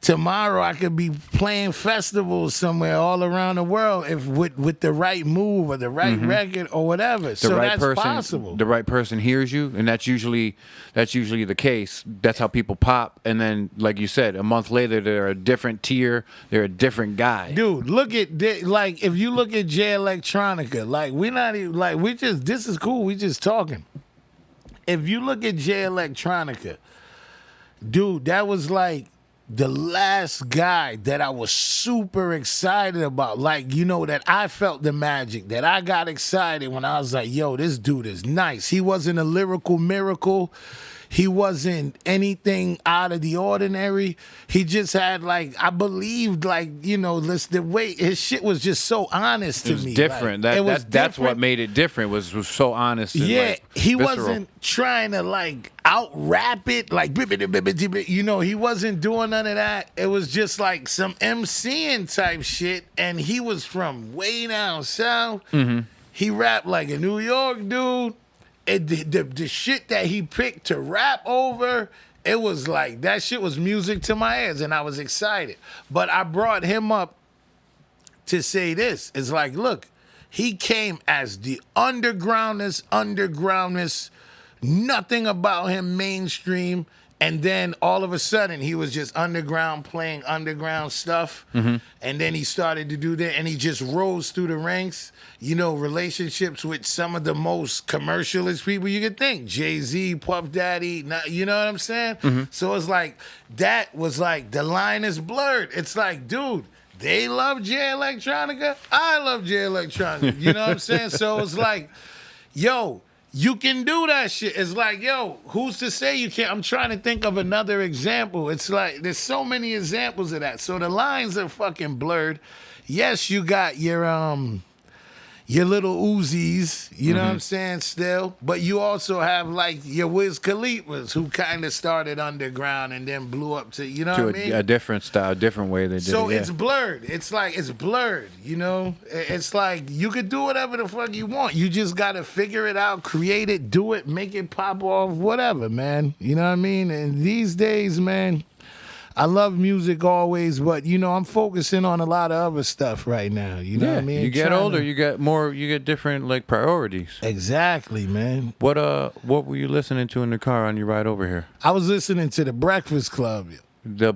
tomorrow I could be playing festivals somewhere all around the world if with the right move or the right record or whatever. So that's possible. The right person hears you, and that's usually the case. That's how people pop, and then, like you said, a month later they're a different tier, they're a different guy. Dude, look at like if you look at J Electronica, like we're not even like this is cool. We just talking. If you look at J Electronica, dude, that was like the last guy that I was super excited about. Like, you know, that I felt the magic, that I got excited when I was like, yo, this dude is nice. He wasn't a lyrical miracle. He wasn't anything out of the ordinary. He just had like, I believed like, you know, the way his shit was just so honest to It was me. different. Like, That's what made it different. Was so honest. And yeah, like, he visceral. wasn't trying to like out rap it, like you know, he wasn't doing none of that. It was just like some MCing type shit, and he was from way down south. He rapped like a New York dude. The shit that he picked to rap over, it was like that shit was music to my ears, and I was excited. But I brought him up to say this. It's like, look, he came as the undergroundest, nothing about him mainstream, and then all of a sudden he was just underground playing underground stuff, and then he started to do that, and he just rose through the ranks. You know, relationships with some of the most commercialist people you could think, Jay-Z, Puff Daddy, you know what I'm saying? So it's like that was like the line is blurred. It's like, dude, they love J Electronica, I love J Electronica. You know what I'm saying? So it's like, yo, you can do that shit. It's like, yo, who's to say you can't? I'm trying to think of another example. It's like, there's so many examples of that. So the lines are fucking blurred. Yes, you got your little Uzis, you know what I'm saying, still. But you also have like your Wiz Khalifa's who kind of started underground and then blew up to, you know what I mean? A different style, different way they did So it. Yeah. it's blurred. It's like, it's blurred, you know? It's like, you could do whatever the fuck you want. You just got to figure it out, create it, do it, make it pop off, whatever, man. You know what I mean? And these days, man, I love music always, but, you know, I'm focusing on a lot of other stuff right now. You know what I mean? You get Trying older, to- you get different like priorities. Exactly, man. What were you listening to in the car on your ride over here? I was listening to The Breakfast Club, The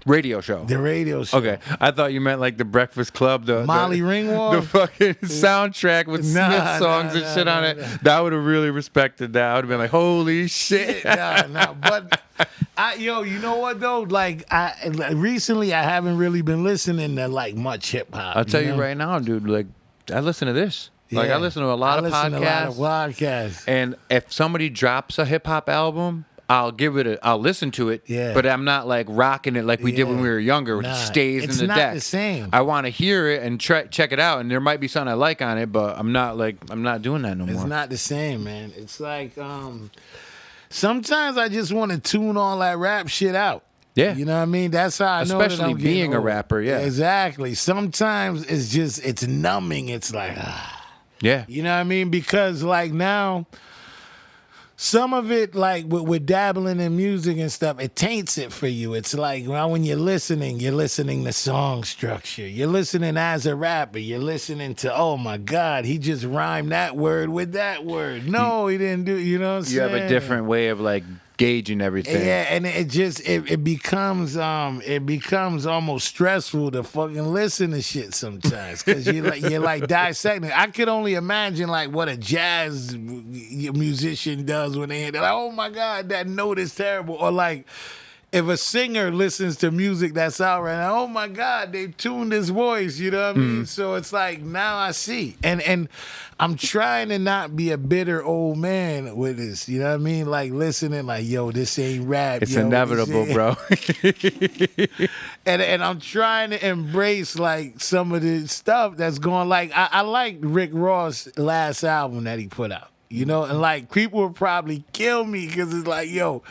radio show. the radio show. Okay, I thought you meant like the Breakfast Club, the Molly Ringwald? the fucking soundtrack with Nah, Smith songs and shit on it. That would have really respected that. I would have been like, holy shit. Nah, but you know what though? Like, recently I haven't really been listening to like much hip hop. I'll tell you know? right now, dude. Like, I listen to this. Like, I Yeah. listen to a lot of listen to podcasts. a lot of podcasts. And if somebody drops a hip hop album, I'll listen to it. Yeah. But I'm not like rocking it like we did when we were younger. It Nah, stays it's in the not deck. the same. I want to hear it and check it out, and there might be something I like on it, but I'm not doing that no It's more. not the same, man. It's like sometimes I just want to tune all that rap shit out. Yeah. You know what I mean? That's how I know that Especially I'm getting being a old. rapper, yeah. Exactly. Sometimes it's numbing. It's like, Yeah. you know what I mean? Because like now, some of it, like with dabbling in music and stuff, it taints it for you. It's like now when you're listening to song structure. You're listening as a rapper. You're listening to, oh my God, he just rhymed that word with that word. No, he didn't do. You know what I'm You saying? have a different way of like gauging everything. Yeah, and it becomes almost stressful to fucking listen to shit sometimes because you're like dissecting. I could only imagine like what a jazz musician does when they're like, oh my god, that note is terrible, or like. If a singer listens to music that's out right now, oh my God, they tuned his voice, you know what I mean? So it's like, now I see. And I'm trying to not be a bitter old man with this, you know what I mean? Like listening, like, yo, this ain't rap. It's yo, inevitable, bro. and I'm trying to embrace like some of the stuff that's going, like, I like Rick Ross' last album that he put out, you know? And like, people would probably kill me because it's like, yo,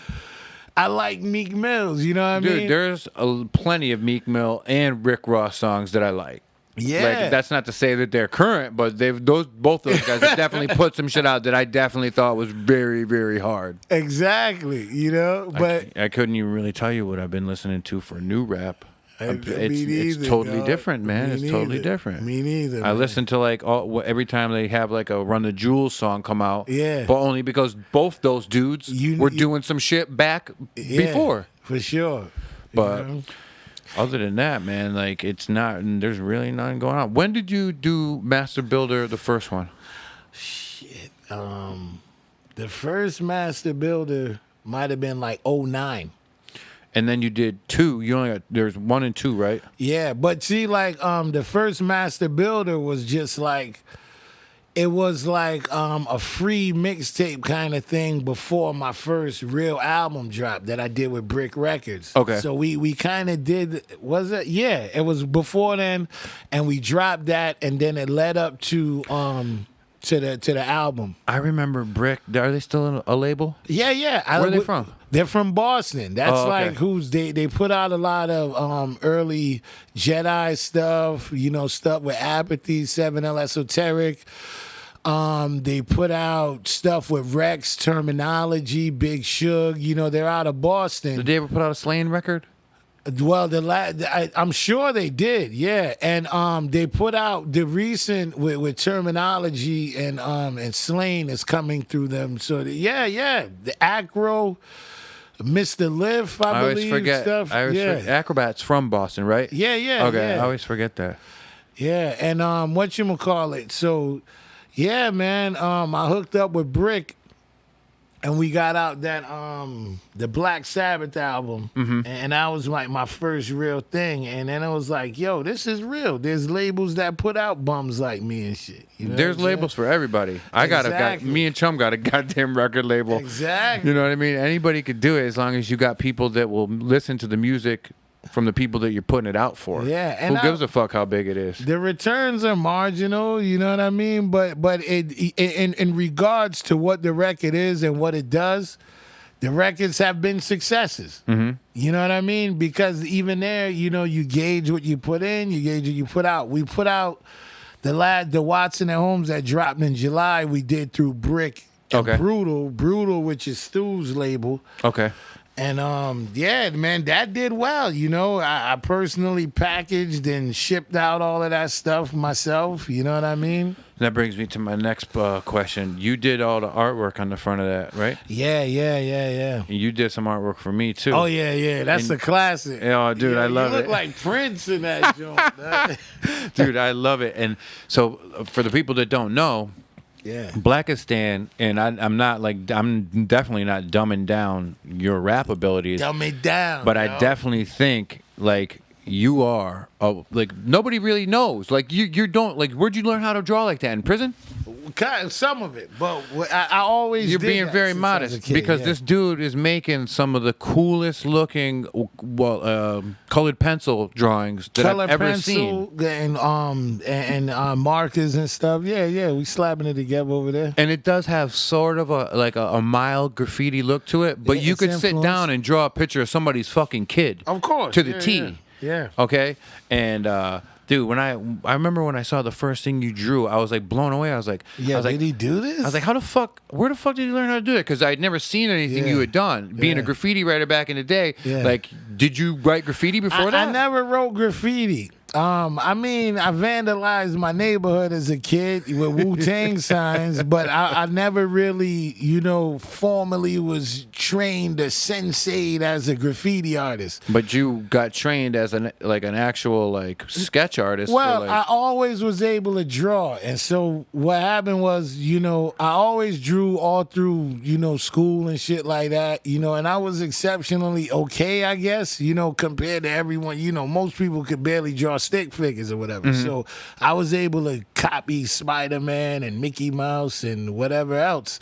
I like Meek Mills, you know what I mean? Dude, there's plenty of Meek Mill and Rick Ross songs that I like. Yeah. Like, that's not to say that they're current, but both those guys have definitely put some shit out that I definitely thought was very, very hard. Exactly, you know? But I couldn't even really tell you what I've been listening to for new rap. It's totally dog. different, man. Me It's neither. totally different. Me neither. I man. listen to like every time they have like a Run the Jewels song come out. Yeah. But only because both those dudes were doing some shit back before. For sure. But You know? other than that, man, like it's not. There's really nothing going on. When did you do Master Builder, the first one? Shit. The first Master Builder might have been like 09. And then you did 2. You only got there's 1 and 2, right? Yeah, but see, like, the first Master Builder was just like, it was like a free mixtape kind of thing before my first real album drop that I did with Brick Records. Okay. So we kind of did, was it? Yeah, it was before then, and we dropped that, and then it led up to the album. I remember Brick. Are they still a label? Yeah. Where are they from? They're from Boston. That's okay. like they put out a lot of early Jedi stuff, you know, stuff with Apathy, 7L Esoteric. They put out stuff with Rex, Terminology, Big Suge. You know, they're out of Boston. Did they ever put out a Slain record? Well, I'm sure they did, yeah. And they put out the recent with Terminology and Slain is coming through them. So yeah, the Acro, Mr. Lift, I always believe forget. stuff. I always forget. Acrobat's from Boston, right? Yeah. Okay, yeah. I always forget that. Yeah, and whatchamacallit? So, yeah, man, I hooked up with Brick, and we got out that the Black Sabbath album, and that was like my first real thing. And then it was like, yo, this is real. There's labels that put out bums like me and shit. You know There's what I'm saying? labels for everybody. Exactly. Me and Chum got a goddamn record label. Exactly. You know what I mean? Anybody could do it as long as you got people that will listen to the music from the people that you're putting it out for. Yeah, and who gives a fuck how big it is? The returns are marginal, you know what I mean? But in regards to what the record is and what it does, the records have been successes. Mm-hmm. You know what I mean? Because even there, you know, you gauge what you put in, you gauge what you put out. We put out the Watson and Holmes that dropped in July. We did through Brick and Okay. Brutal, which is Stu's label. Okay. And yeah, man, that did well. You know, I personally packaged and shipped out all of that stuff myself. You know what I mean? That brings me to my next question. You did all the artwork on the front of that, right? Yeah. And you did some artwork for me too. Oh yeah, that's a classic. Oh, dude, I love you look it. like Prince in that joint. Dude, I love it. And so, for the people that don't know, Yeah. Blacastan, and I'm definitely not dumbing down your rap abilities, Dumb it down. but yo. I definitely think like you are like nobody really knows. Like you don't like. Where'd you learn how to draw like that in prison? Some of it, but I always You're did being that very since I was a modest kid, because yeah. this dude is making some of the coolest looking colored pencil drawings that color I've ever pencil seen. and markers and stuff. Yeah, we slapping it together over there. And it does have sort of a mild graffiti look to it, but Yeah, you it's could sit influenced. down and draw a picture of somebody's fucking kid. Of course, To the yeah, T. Yeah. Okay? And dude, when I remember when I saw the first thing you drew, I was like blown away. I was like, Did he do this? I was like, where the fuck did you learn how to do it? Because I'd never seen anything Yeah. you had done. Being a Yeah. graffiti writer back in the day, Yeah. like, did you write graffiti before that? I never wrote graffiti. I mean, I vandalized my neighborhood as a kid with Wu-Tang signs, but I never really, formally was trained or sensei'd as a graffiti artist. But you got trained as an actual sketch artist. Well, I always was able to draw, and so what happened was, I always drew all through, school and shit like that, and I was exceptionally okay, I guess, compared to everyone. Most people could barely draw stick figures or whatever. Mm-hmm. So I was able to copy Spider-Man and Mickey Mouse and whatever else.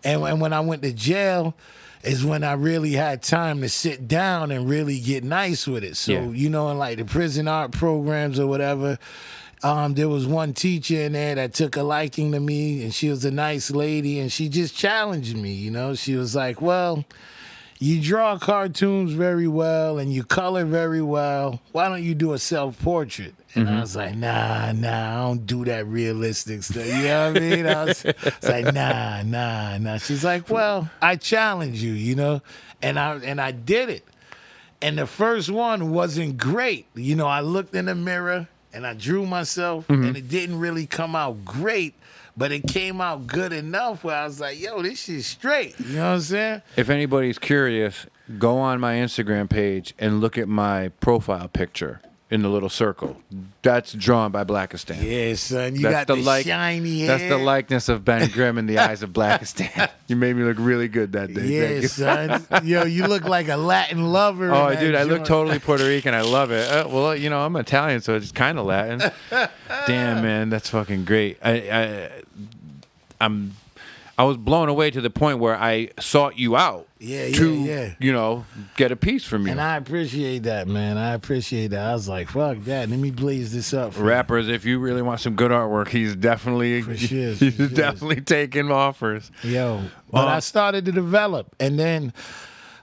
And when I went to jail is when I really had time to sit down and really get nice with it. So, in like the prison art programs or whatever, there was one teacher in there that took a liking to me, and she was a nice lady, and she just challenged me, She was like, well, you draw cartoons very well and you color very well. Why don't you do a self-portrait? And I was like, nah, I don't do that realistic stuff. You know what I mean? I was like, nah. She's like, well, I challenge you, and I did it. And the first one wasn't great. I looked in the mirror and I drew myself, and it didn't really come out great. But it came out good enough where I was like, yo, this shit's straight. You know what I'm saying? If anybody's curious, go on my Instagram page and look at my profile picture in the little circle. That's drawn by Blacastan. Yeah, son. You got the shiny hair. That's the likeness of Ben Grimm in the eyes of Blacastan. You made me look really good that day. Yeah, son. Yo, you look like a Latin lover. Oh, dude, I look totally Puerto Rican. I love it. Well, I'm Italian, so it's kind of Latin. Damn, man, that's fucking great. I was blown away to the point where I sought you out to get a piece from you. And I appreciate that, man. I appreciate that. I was like, fuck that. Let me blaze this up. Rappers, if you really want some good artwork, he's definitely definitely taking offers. Yo, but I started to develop, and then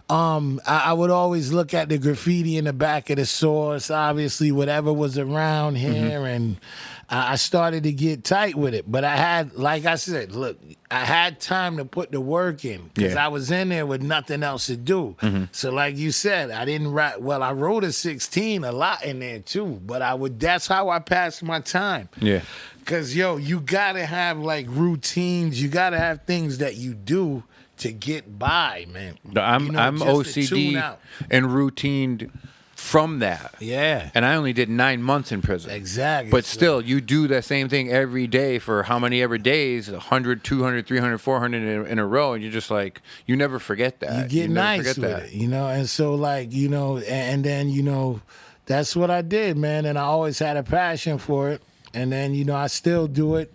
I would always look at the graffiti in the back of the source, obviously whatever was around here, and I started to get tight with it. But I had, like I said, look, I had time to put the work in because I was in there with nothing else to do. So like you said, I didn't write, well, I wrote a 16 a lot in there too, but that's how I passed my time. Yeah. Because, you got to have like routines. You got to have things that you do to get by, man. I'm OCD and routined from that. Yeah. And I only did 9 months in prison. Exactly. But still, you do the same thing every day for how many ever days, 100, 200, 300, 400 in a row, and you're just like, you never forget that. You get nice with it, and so like, and then, that's what I did, man, and I always had a passion for it, and then, I still do it,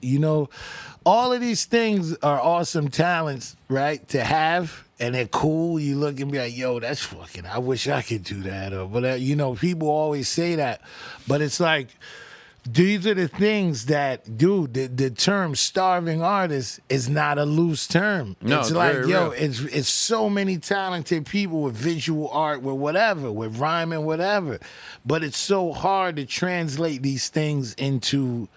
all of these things are awesome talents, right, to have, and they're cool. You look and be like, yo, that's fucking, I wish I could do that. Or whatever. People always say that. But it's like, these are the things that, dude, the term starving artist is not a loose term. No, it's like, real. it's so many talented people with visual art, with whatever, with rhyming, whatever. But it's so hard to translate these things into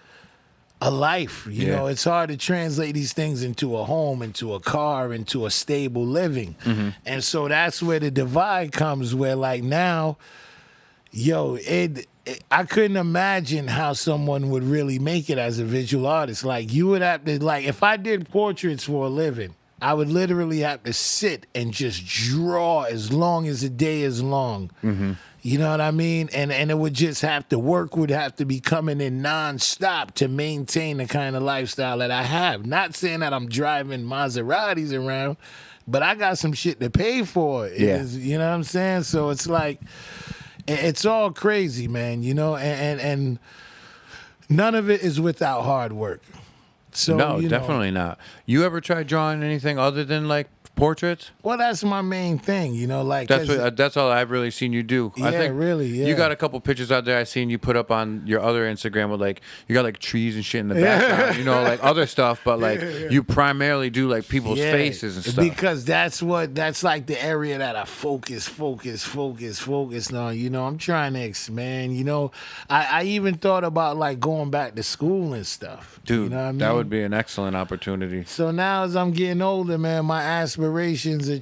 a life, it's hard to translate these things into a home, into a car, into a stable living. And so that's where the divide comes, where like now, I couldn't imagine how someone would really make it as a visual artist. Like you would have to, like, if I did portraits for a living, I would literally have to sit and just draw as long as the day is long. You know what I mean? And it would just have to, work would have to be coming in nonstop to maintain the kind of lifestyle that I have. Not saying that I'm driving Maseratis around, but I got some shit to pay for. You know what I'm saying? So it's like, it's all crazy, man, and none of it is without hard work. So, no, definitely not. You ever tried drawing anything other than like portraits? Well, that's my main thing, like that's all I've really seen you do. Yeah, I think really. Yeah. You got a couple pictures out there I've seen you put up on your other Instagram with like you got like trees and shit in the background, like other stuff, but like you primarily do like people's faces and stuff. Because that's like the area that I focus on. I'm trying to expand. I even thought about like going back to school and stuff. Dude, you know what I mean? That would be an excellent opportunity. So now as I'm getting older, man, my aspiration aspirations are,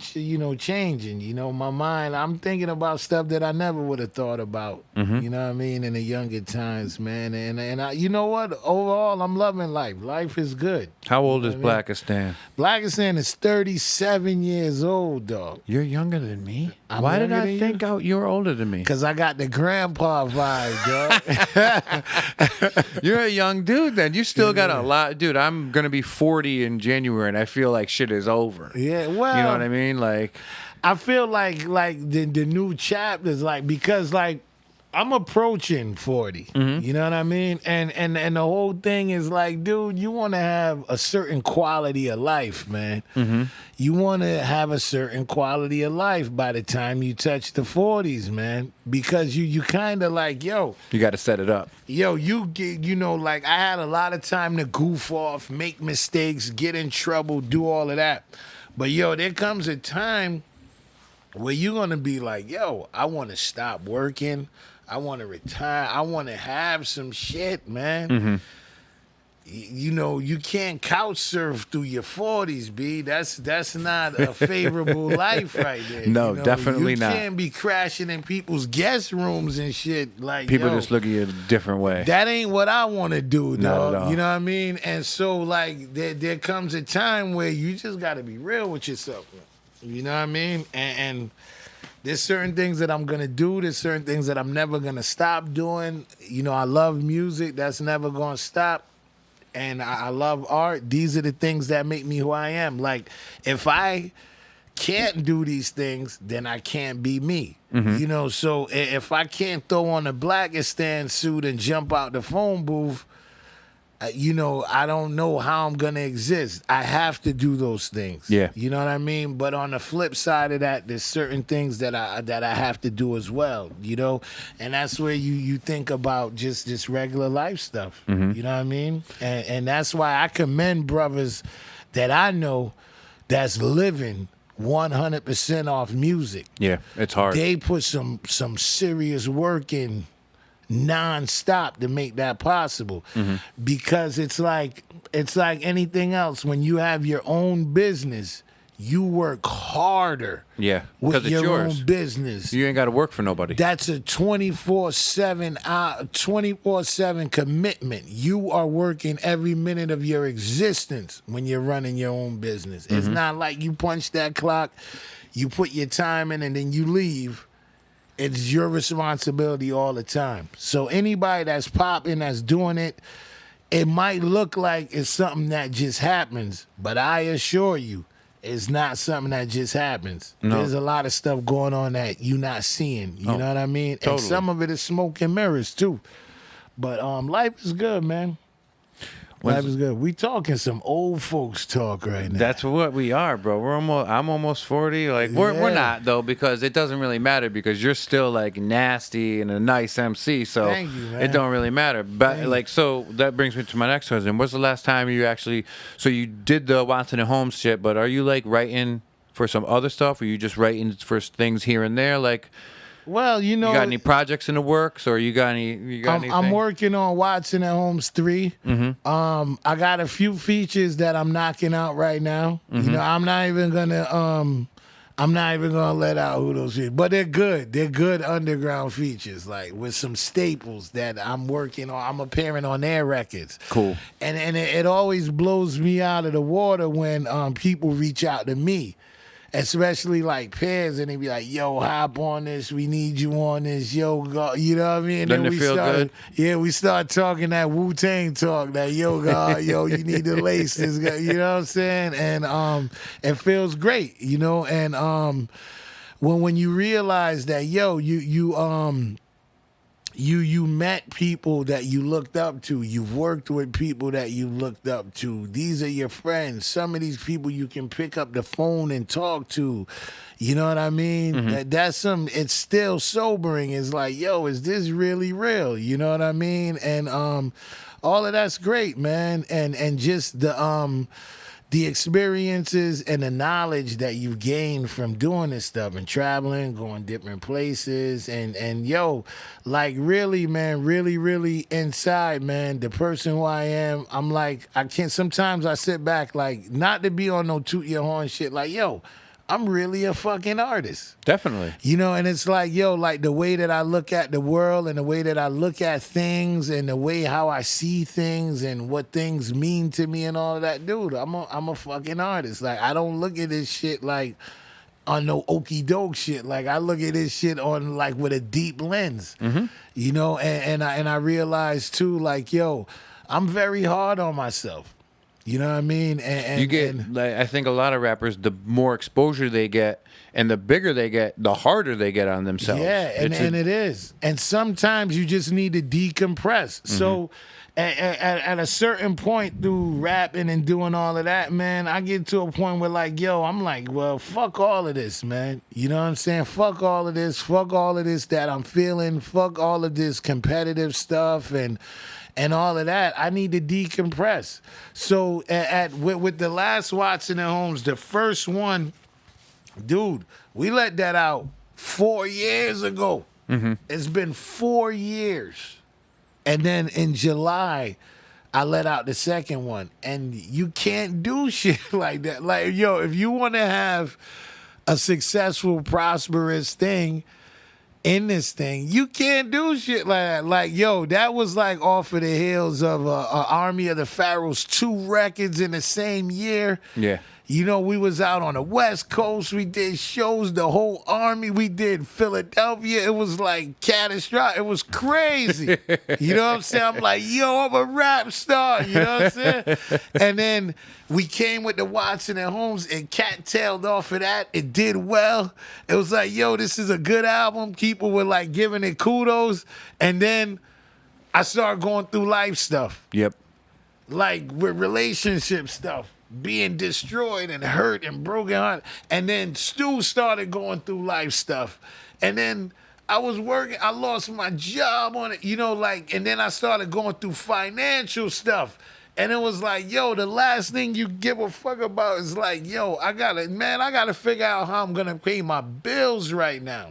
changing. My mind, I'm thinking about stuff that I never would have thought about. You know what I mean? In the younger times, man. And I, you know what? Overall, I'm loving life. Life is good. How old is You know what I mean? Blacastan? Blacastan is 37 years old, dog. You're younger than me. I'm Why did younger I than think you were older than me? Because I got the grandpa vibe, dog. You're a young dude then. You still got a lot. Dude, I'm going to be 40 in January, and I feel like shit is over. Yeah, well. You know what I mean? Like, I feel like the new chapters, because I'm approaching 40. You know what I mean? And the whole thing is like, dude, you want to have a certain quality of life, man. You want to have a certain quality of life by the time you touch the 40s, man. Because you kind of like, yo. you got to set it up. Yo, you get, I had a lot of time to goof off, make mistakes, get in trouble, do all of that. But, yo, there comes a time where you're going to be like, yo, I want to stop working. I want to retire. I want to have some shit, man. You can't couch surf through your 40s, B. That's not a favorable life right there. No, definitely not. You can't be crashing in people's guest rooms and shit. Like, People just look at you a different way. That ain't what I want to do, Not dog. at all. You know what I mean? And so, there comes a time where you just got to be real with yourself. You know what I mean? And there's certain things that I'm going to do. There's certain things that I'm never going to stop doing. I love music. That's never going to stop. And I love art. These are the things that make me who I am. Like, if I can't do these things, then I can't be me. So if I can't throw on a Blacastan suit and jump out the phone booth, I don't know how I'm going to exist. I have to do those things. Yeah. You know what I mean? But on the flip side of that, there's certain things that I have to do as well, And that's where you think about just regular life stuff. You know what I mean? And that's why I commend brothers that I know that's living 100% off music. Yeah, it's hard. They put some serious work in non-stop to make that possible, because it's like anything else. When you have your own business, you work harder Yeah, with because it's your yours. own business. You ain't got to work for nobody. That's a 24/7 commitment. You are working every minute of your existence when you're running your own business. It's not like you punch that clock, you put your time in, and then you leave. It's your responsibility all the time. So anybody that's popping, that's doing it, it might look like it's something that just happens, but I assure you, it's not something that just happens. No. There's a lot of stuff going on that you're not seeing. You know what I mean? Totally. And some of it is smoke and mirrors too. But life is good, man. Life is good. We talking some old folks talk right now. That's what we are, bro. I'm almost 40. Like we're Yeah. not though, because it doesn't really matter, because you're still like nasty and a nice MC. So Thank you, man. it don't really matter. But Thank like, so that brings me to my next question. What's the last time you actually? So you did the Watson and Holmes shit, but are you like writing for some other stuff? Or you just writing for things here and there? Like, Well, you got any projects in the works, or you got anything? I'm working on Watson and Holmes 3. I got a few features that I'm knocking out right now. I'm not even gonna let out who those features, but they're good. They're good underground features, like with some staples that I'm working on. I'm appearing on their records. Cool. And it always blows me out of the water when people reach out to me. Especially like pairs, and they be like, "Yo, hop on this. We need you on this. Yo, go," you know what I mean? And Doesn't then it feel good? Yeah, we start talking that Wu-Tang talk. That yo, God, yo, you need to lace this guy. You know what I'm saying? And it feels great, And when you realize that, yo, you met people that you looked up to. You've worked with people that you looked up to. These are your friends. Some of these people you can pick up the phone and talk to. You know what I mean? It's still sobering. It's like, yo, is this really real? You know what I mean? And all of that's great, man. And just the the experiences and the knowledge that you've gained from doing this stuff and traveling, going different places, and yo, like really, man, really inside, man, the person who I am, I'm like, I can't. Sometimes I sit back, like, not to be on no toot your horn shit, like, yo, I'm really a fucking artist. Definitely. You know, and it's like, yo, like the way that I look at the world and the way that I look at things and the way how I see things and what things mean to me and all of that, dude, I'm a fucking artist. Like, I don't look at this shit like on no okey doke shit. Like, I look at this shit on like with a deep lens. You know, and I realize too, like, yo, I'm very hard on myself. You know what I mean? And you get, like, I think a lot of rappers, the more exposure they get and the bigger they get, the harder they get on themselves. Yeah, and it is. And sometimes you just need to decompress. So at a certain point through rapping and doing all of that, man, I get to a point where, like, yo, I'm like, well, fuck all of this, man. You know what I'm saying? Fuck all of this. Fuck all of this that I'm feeling. Fuck all of this competitive stuff and all of that. I need to decompress. So with the last Watson and Holmes, the first one, dude, we let that out 4 years ago. It's been 4 years. And then in July, I let out the second one. And you can't do shit like that. Like, yo, if you want to have a successful, prosperous thing, in this thing, you can't do shit like that. Like, yo, that was like off of the heels of Army of the Pharaohs 2 records in the same year. Yeah. You know, we was out on the West Coast. We did shows, the whole army. We did Philadelphia. It was like catastrophic. It was crazy. You know what I'm saying? I'm like, yo, I'm a rap star. You know what I'm saying? And then we came with the Watson and Holmes and cat-tailed off of that. It did well. It was like, yo, this is a good album. People were like giving it kudos. And then I started going through life stuff. Yep. Like with relationship stuff. Being destroyed and hurt and broken heart. And then Stu started going through life stuff. And then I was working, I lost my job on it, you know, like, and then I started going through financial stuff. And it was like, yo, the last thing you give a fuck about is like, yo, I gotta figure out how I'm gonna pay my bills right now.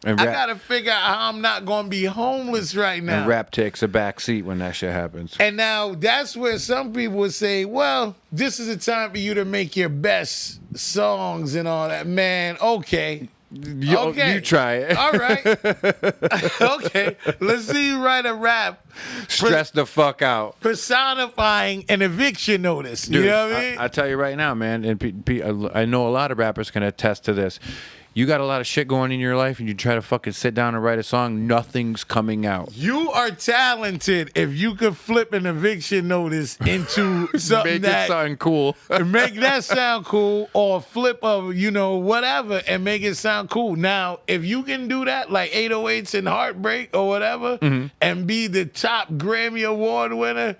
And I gotta figure out how I'm not gonna be homeless right now. And rap takes a back seat when that shit happens. And now that's where some people would say, well, this is a time for you to make your best songs and all that. Man, okay. You try it. All right. Okay. Let's see you write a rap. Stress the fuck out. Personifying an eviction notice. Dude, you know what I mean? I tell you right now, man, and I know a lot of rappers can attest to this. You got a lot of shit going in your life and you try to fucking sit down and write a song, nothing's coming out. You are talented if you could flip an eviction notice into something Make it sound cool. Make that sound cool, or flip of, you know, whatever, and make it sound cool. Now, if you can do that, like 808s and Heartbreak or whatever, and be the top Grammy Award winner,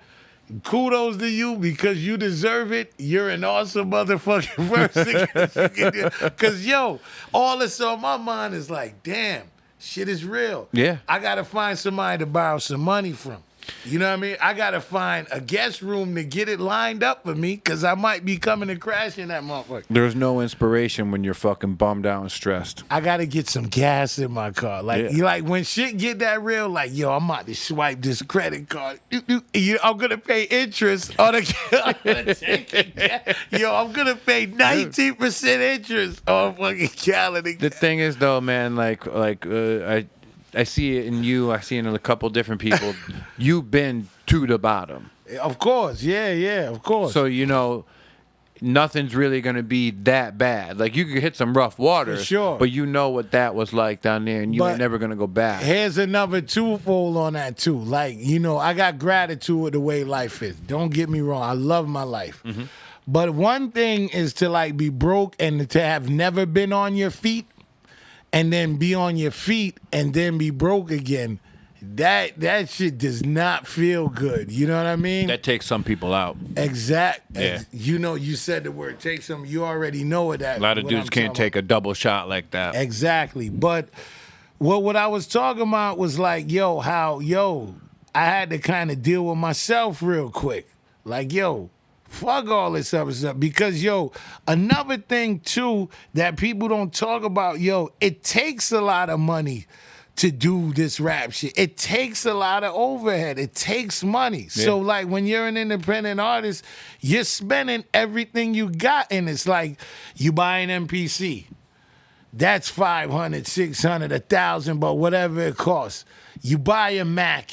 kudos to you because you deserve it. You're an awesome motherfucking person. Because, yo, all that's on my mind is like, damn, shit is real. Yeah. I got to find somebody to borrow some money from. You know what I mean? I got to find a guest room to get it lined up for me because I might be coming and crashing that motherfucker. There's no inspiration when you're fucking bummed out and stressed. I got to get some gas in my car. Like, Yeah. like when shit get that real, like, yo, I'm about to swipe this credit card. I'm going to pay interest on yo, I'm going to pay 19% interest on fucking calendar. The thing is, though, man, I see it in you. I see it in a couple different people. You've been to the bottom. Of course. Yeah, of course. So, you know, nothing's really going to be that bad. Like, you could hit some rough waters. For sure. But you know what that was like down there, and you ain't never going to go back. Here's another twofold on that, too. Like, you know, I got gratitude with the way life is. Don't get me wrong. I love my life. But one thing is to, like, be broke and to have never been on your feet, and then be on your feet and then be broke again. That shit does not feel good. You know what I mean? That takes some people out. Yeah. You know, you said the word take some. You already know what that. A lot of dudes can't take a double shot like that. Exactly. But what I was talking about was like, I had to kind of deal with myself real quick. Like, yo, Fuck all this other stuff. Because, yo, another thing, too, that people don't talk about, yo, it takes a lot of money to do this rap shit. It takes a lot of overhead. It takes money. Yeah. So, like, when you're an independent artist, you're spending everything you got. And it's like, you buy an MPC. That's $500, $600, $1,000, but whatever it costs. You buy a Mac.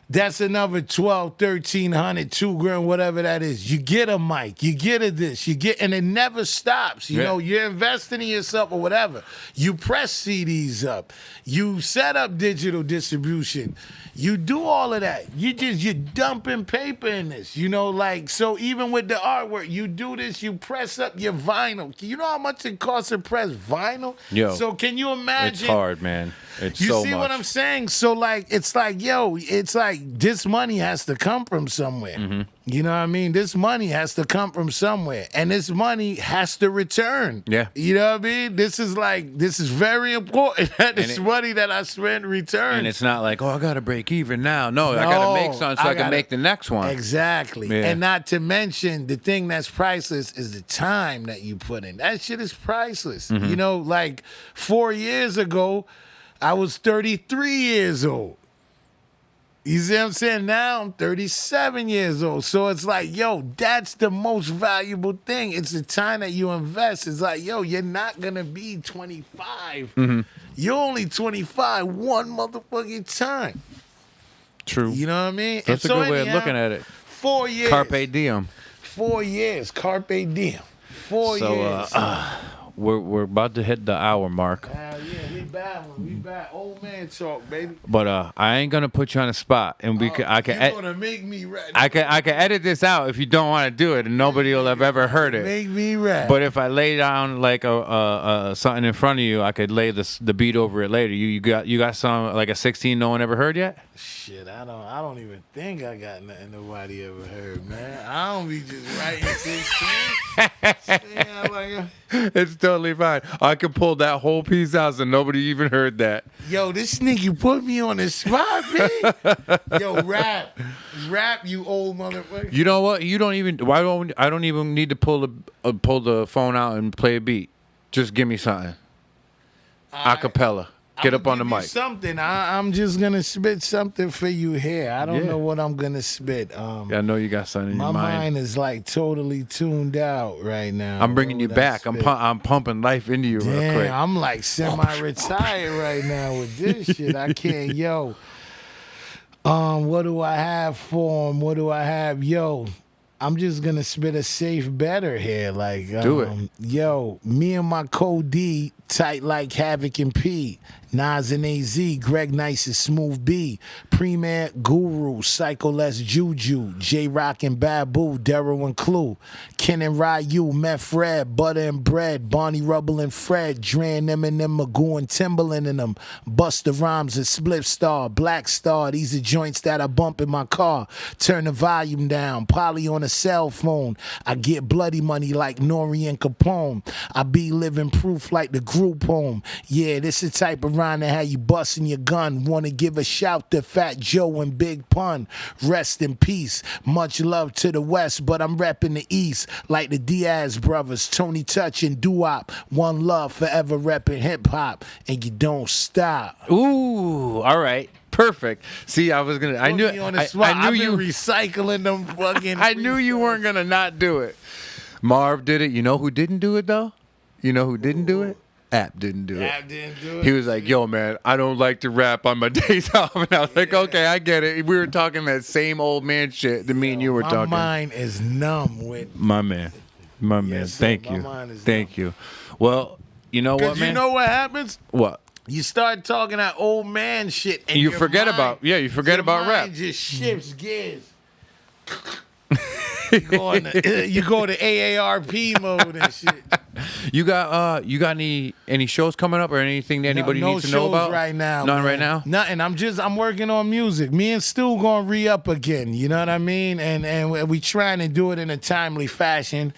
That's another $1,200, $1,300, $2,000, whatever that is. You get a mic, you get a this, and it never stops. You know, you're investing in yourself or whatever. You press CDs up, you set up digital distribution, you do all of that. You're dumping paper in this. You know, like, so even with the artwork, you do this, you press up your vinyl. You know how much it costs to press vinyl? Yo, so can you imagine? It's hard, man. It's You so see much. what I'm saying? So, like, it's like, yo, it's like this money has to come from somewhere. Mm-hmm. You know what I mean? This money has to come from somewhere. And this money has to return. Yeah. You know what I mean? This is very important that this money that I spend returns. And it's not like, oh, I got to break even now. No, I got to make something so I can make the next one. Exactly. Yeah. And not to mention, the thing that's priceless is the time that you put in. That shit is priceless. Mm-hmm. You know, like 4 years ago, I was 33 years old. You see what I'm saying? Now I'm 37 years old. So it's like, yo, that's the most valuable thing. It's the time that you invest. It's like, yo, you're not going to be 25. Mm-hmm. You're only 25 one motherfucking time. True. You know what I mean? That's a good way of looking at it. 4 years. Carpe diem. 4 years. Carpe diem. 4 years. We're about to hit the hour mark. Hell yeah, we back. We back. Old man talk, baby. But I ain't gonna put you on the spot, and You're gonna make me rap. I can edit this out if you don't want to do it, and nobody will have ever heard it. Make me rap. But if I lay down like a something in front of you, I could lay the beat over it later. You got some like a 16 no one ever heard yet? Shit, I don't even think I got nothing nobody ever heard, man. I don't be just writing 16. It's totally fine. I could pull that whole piece out so nobody even heard that. Yo, this nigga put me on the spot, man. Yo, rap, you old motherfucker. You know what? I don't even need to pull the phone out and play a beat. Just give me something. Acapella. Get up on the mic. Something. I'm just gonna spit something for you here. I don't know what I'm gonna spit. I know you got something in your mind. My mind is like totally tuned out right now. I'm bringing you back. I'm pumping life into you real quick. I'm like semi-retired right now with this shit. I can't. Yo. What do I have for him? What do I have? Yo. I'm just gonna spit a safe better here. Like, do it. Yo, me and my co-D, tight like Havoc and P. Nas and AZ, Greg Nice and Smooth B. Premier, Guru, Psycho Les Juju, J-Rock and Babu, Darrow and Clue. Ken and Ryu, Meth Red, Butter and Bread, Barney Rubble and Fred, Dre and Eminem, Magoo and Timberland in them. Busta Rhymes and Split Star, Black Star, these are joints that I bump in my car. Turn the volume down, Polly on a cell phone. I get bloody money like Nori and Capone. I be living proof like the group home. Yeah, this the type of rhyme that had you busting your gun. Wanna give a shout to Fat Joe and Big Pun. Rest in peace. Much love to the West, but I'm repping the East like the Diaz brothers, Tony Touch and Doo-Wop. One love, forever repping hip hop, and you don't stop. Ooh, all right. Perfect. See, I was gonna. I knew you recycling them fucking. I knew you weren't gonna not do it. Marv did it. You know who didn't do it though? You know who didn't do it? App didn't do it. App didn't do it. He was like, "Yo, man, I don't like to rap on my days off." And I was like, "Okay, I get it." We were talking that same old man shit that me and you were talking. My mind is numb with my man. My man. Yes, Thank you. Thank you. Well, you know what, man? You know what happens? What? You start talking that old man shit, and you forget about rap. Just shifts gears. you go to AARP mode and shit. You got any shows coming up or anything that anybody needs to know about right now? None right now. Nothing. I'm working on music. Me and Stu gonna re-up again. You know what I mean? And we trying to do it in a timely fashion.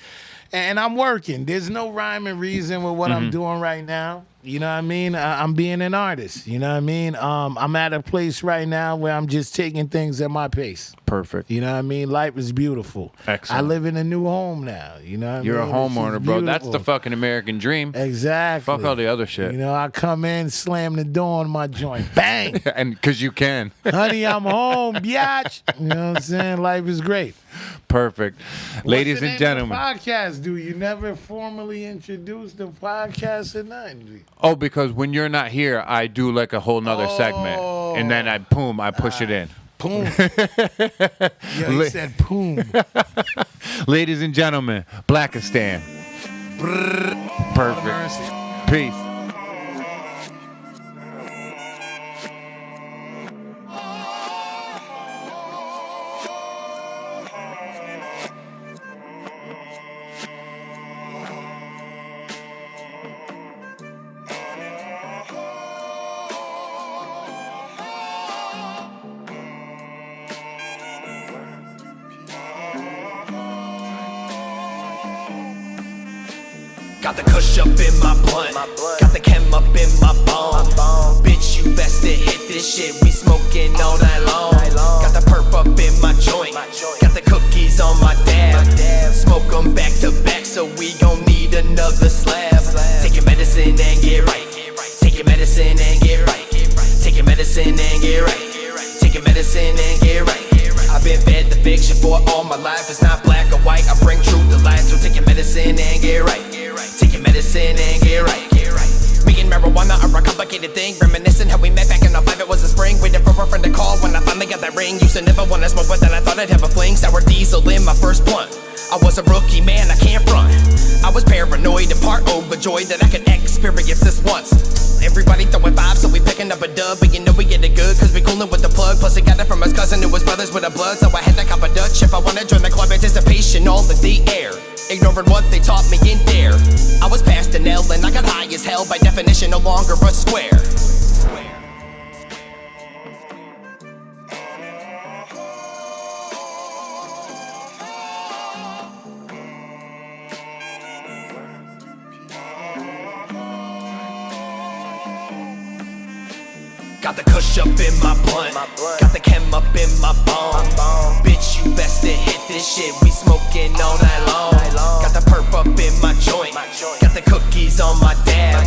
And I'm working. There's no rhyme and reason with what I'm doing right now. You know what I mean? I'm being an artist. You know what I mean? I'm at a place right now where I'm just taking things at my pace. Perfect. You know what I mean? Life is beautiful. Excellent. I live in a new home now. You know what You're I mean? a homeowner, bro. That's the beautiful. fucking American dream. Exactly. Fuck all the other shit. You know, I come in, slam the door on my joint. Bang! And because you can. Honey, I'm home, biatch. You know what I'm saying? Life is great. Perfect. Ladies What's the and name of the gentlemen. podcast, dude? You never formally introduced the podcast or nothing. Oh, because when you're not here, I do like a whole nother segment. And then I push it in. Poom. Yo, he said poom. Ladies and gentlemen, Blacastan. Perfect. Peace. Got the kush up in my blunt, got the chem up in my bone. Bitch, you best to hit this shit, we smoking all night long. Got the perp up in my joint, got the cookies on my dab. Smoke them back to back, so we gon' need another slab. Take your medicine and get right. Take your medicine and get right. Take your medicine and get right. Take your medicine and get right. I've been fed the fiction for all my life. It's not black or white, I bring truth to life. So take your medicine and get right. Take your medicine and get right. Me and marijuana are a complicated thing. Reminiscing how we met back in 05, it was a spring. Waiting for a friend to call when I finally got that ring. Used to never wanna smoke, but then I thought I'd have a fling. Sour diesel in my first blunt. I was a rookie, man, I can't front. I was paranoid and part overjoyed that I could experience this once. Everybody throwing vibes, so we picking up a dub. But you know we get it good, cause we coolin' with the plug. Plus he got it from his cousin who was brothers with the blood. So I had to cop a Dutch if I wanna join the club. Anticipation all in the air, ignoring what they taught me in there. I was past an L and I got high as hell. By definition, no longer a square. Got the kush up in my blunt, got the chem up in my bone. Bitch, you best to hit this shit, we smoking all night long. Got the perp up in my joint, got the cookies on my dab.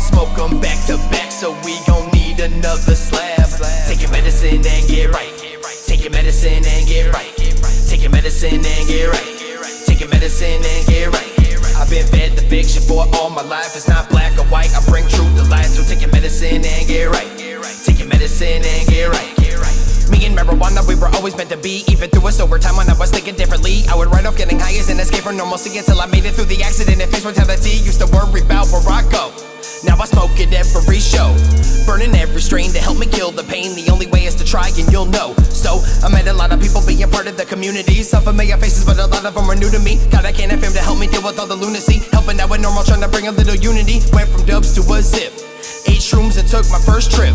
Smoke them back to back, so we gon' need another slab. Take your medicine and get right. Take your medicine and get right. Take your medicine and get right. Take your medicine and get right. I've been fed the fiction for all my life. It's not black or white, I bring truth to life. So take your medicine and get right. Take your medicine and get right. Me and marijuana, we were always meant to be. Even through a sober time when I was thinking differently, I would write off getting high as an escape from normalcy until I made it through the accident and faced mortality. Used to worry about where I go. Now I smoke at every show, burning every strain to help me kill the pain. The only way is to try and you'll know. So I met a lot of people being part of the community. Some familiar faces, but a lot of them are new to me. Got a can of him to help me deal with all the lunacy. Helping out with normal, trying to bring a little unity. Went from dubs to a zip. 8 shrooms and took my first trip.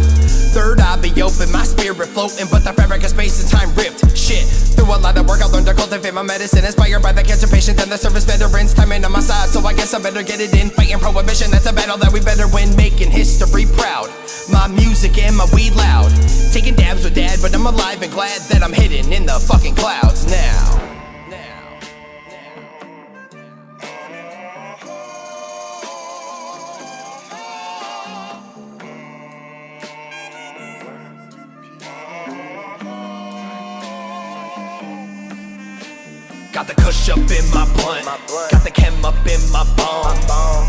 Third eye be open, my spirit floating, but the fabric of space and time ripped. Shit, through a lot of work I learned to cultivate my medicine. Inspired by the cancer patients and the service veterans. Time ain't on my side, so I guess I better get it in. Fighting prohibition, that's a battle that we better win. Making history proud, my music and my weed loud. Taking dabs with dad, but I'm alive and glad that I'm hidden in the fucking clouds now. Got the kush up in my blunt, got the chem up in my bone.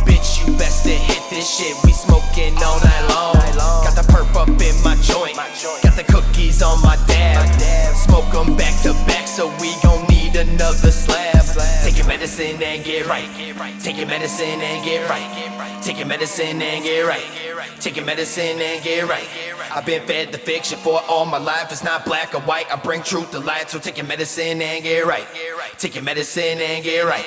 Bitch, you best to hit this shit, we smoking all night long. Got the perp up in my joint, got the cookies on my dab. Smoke them back to back, so we gon' need another slab. Take your medicine and get right. Take your medicine and get right. Take your medicine and get right. Take your medicine and get right. I've been fed the fiction for all my life. It's not black or white, I bring truth to light. So take your medicine and get right. Take your medicine and get right.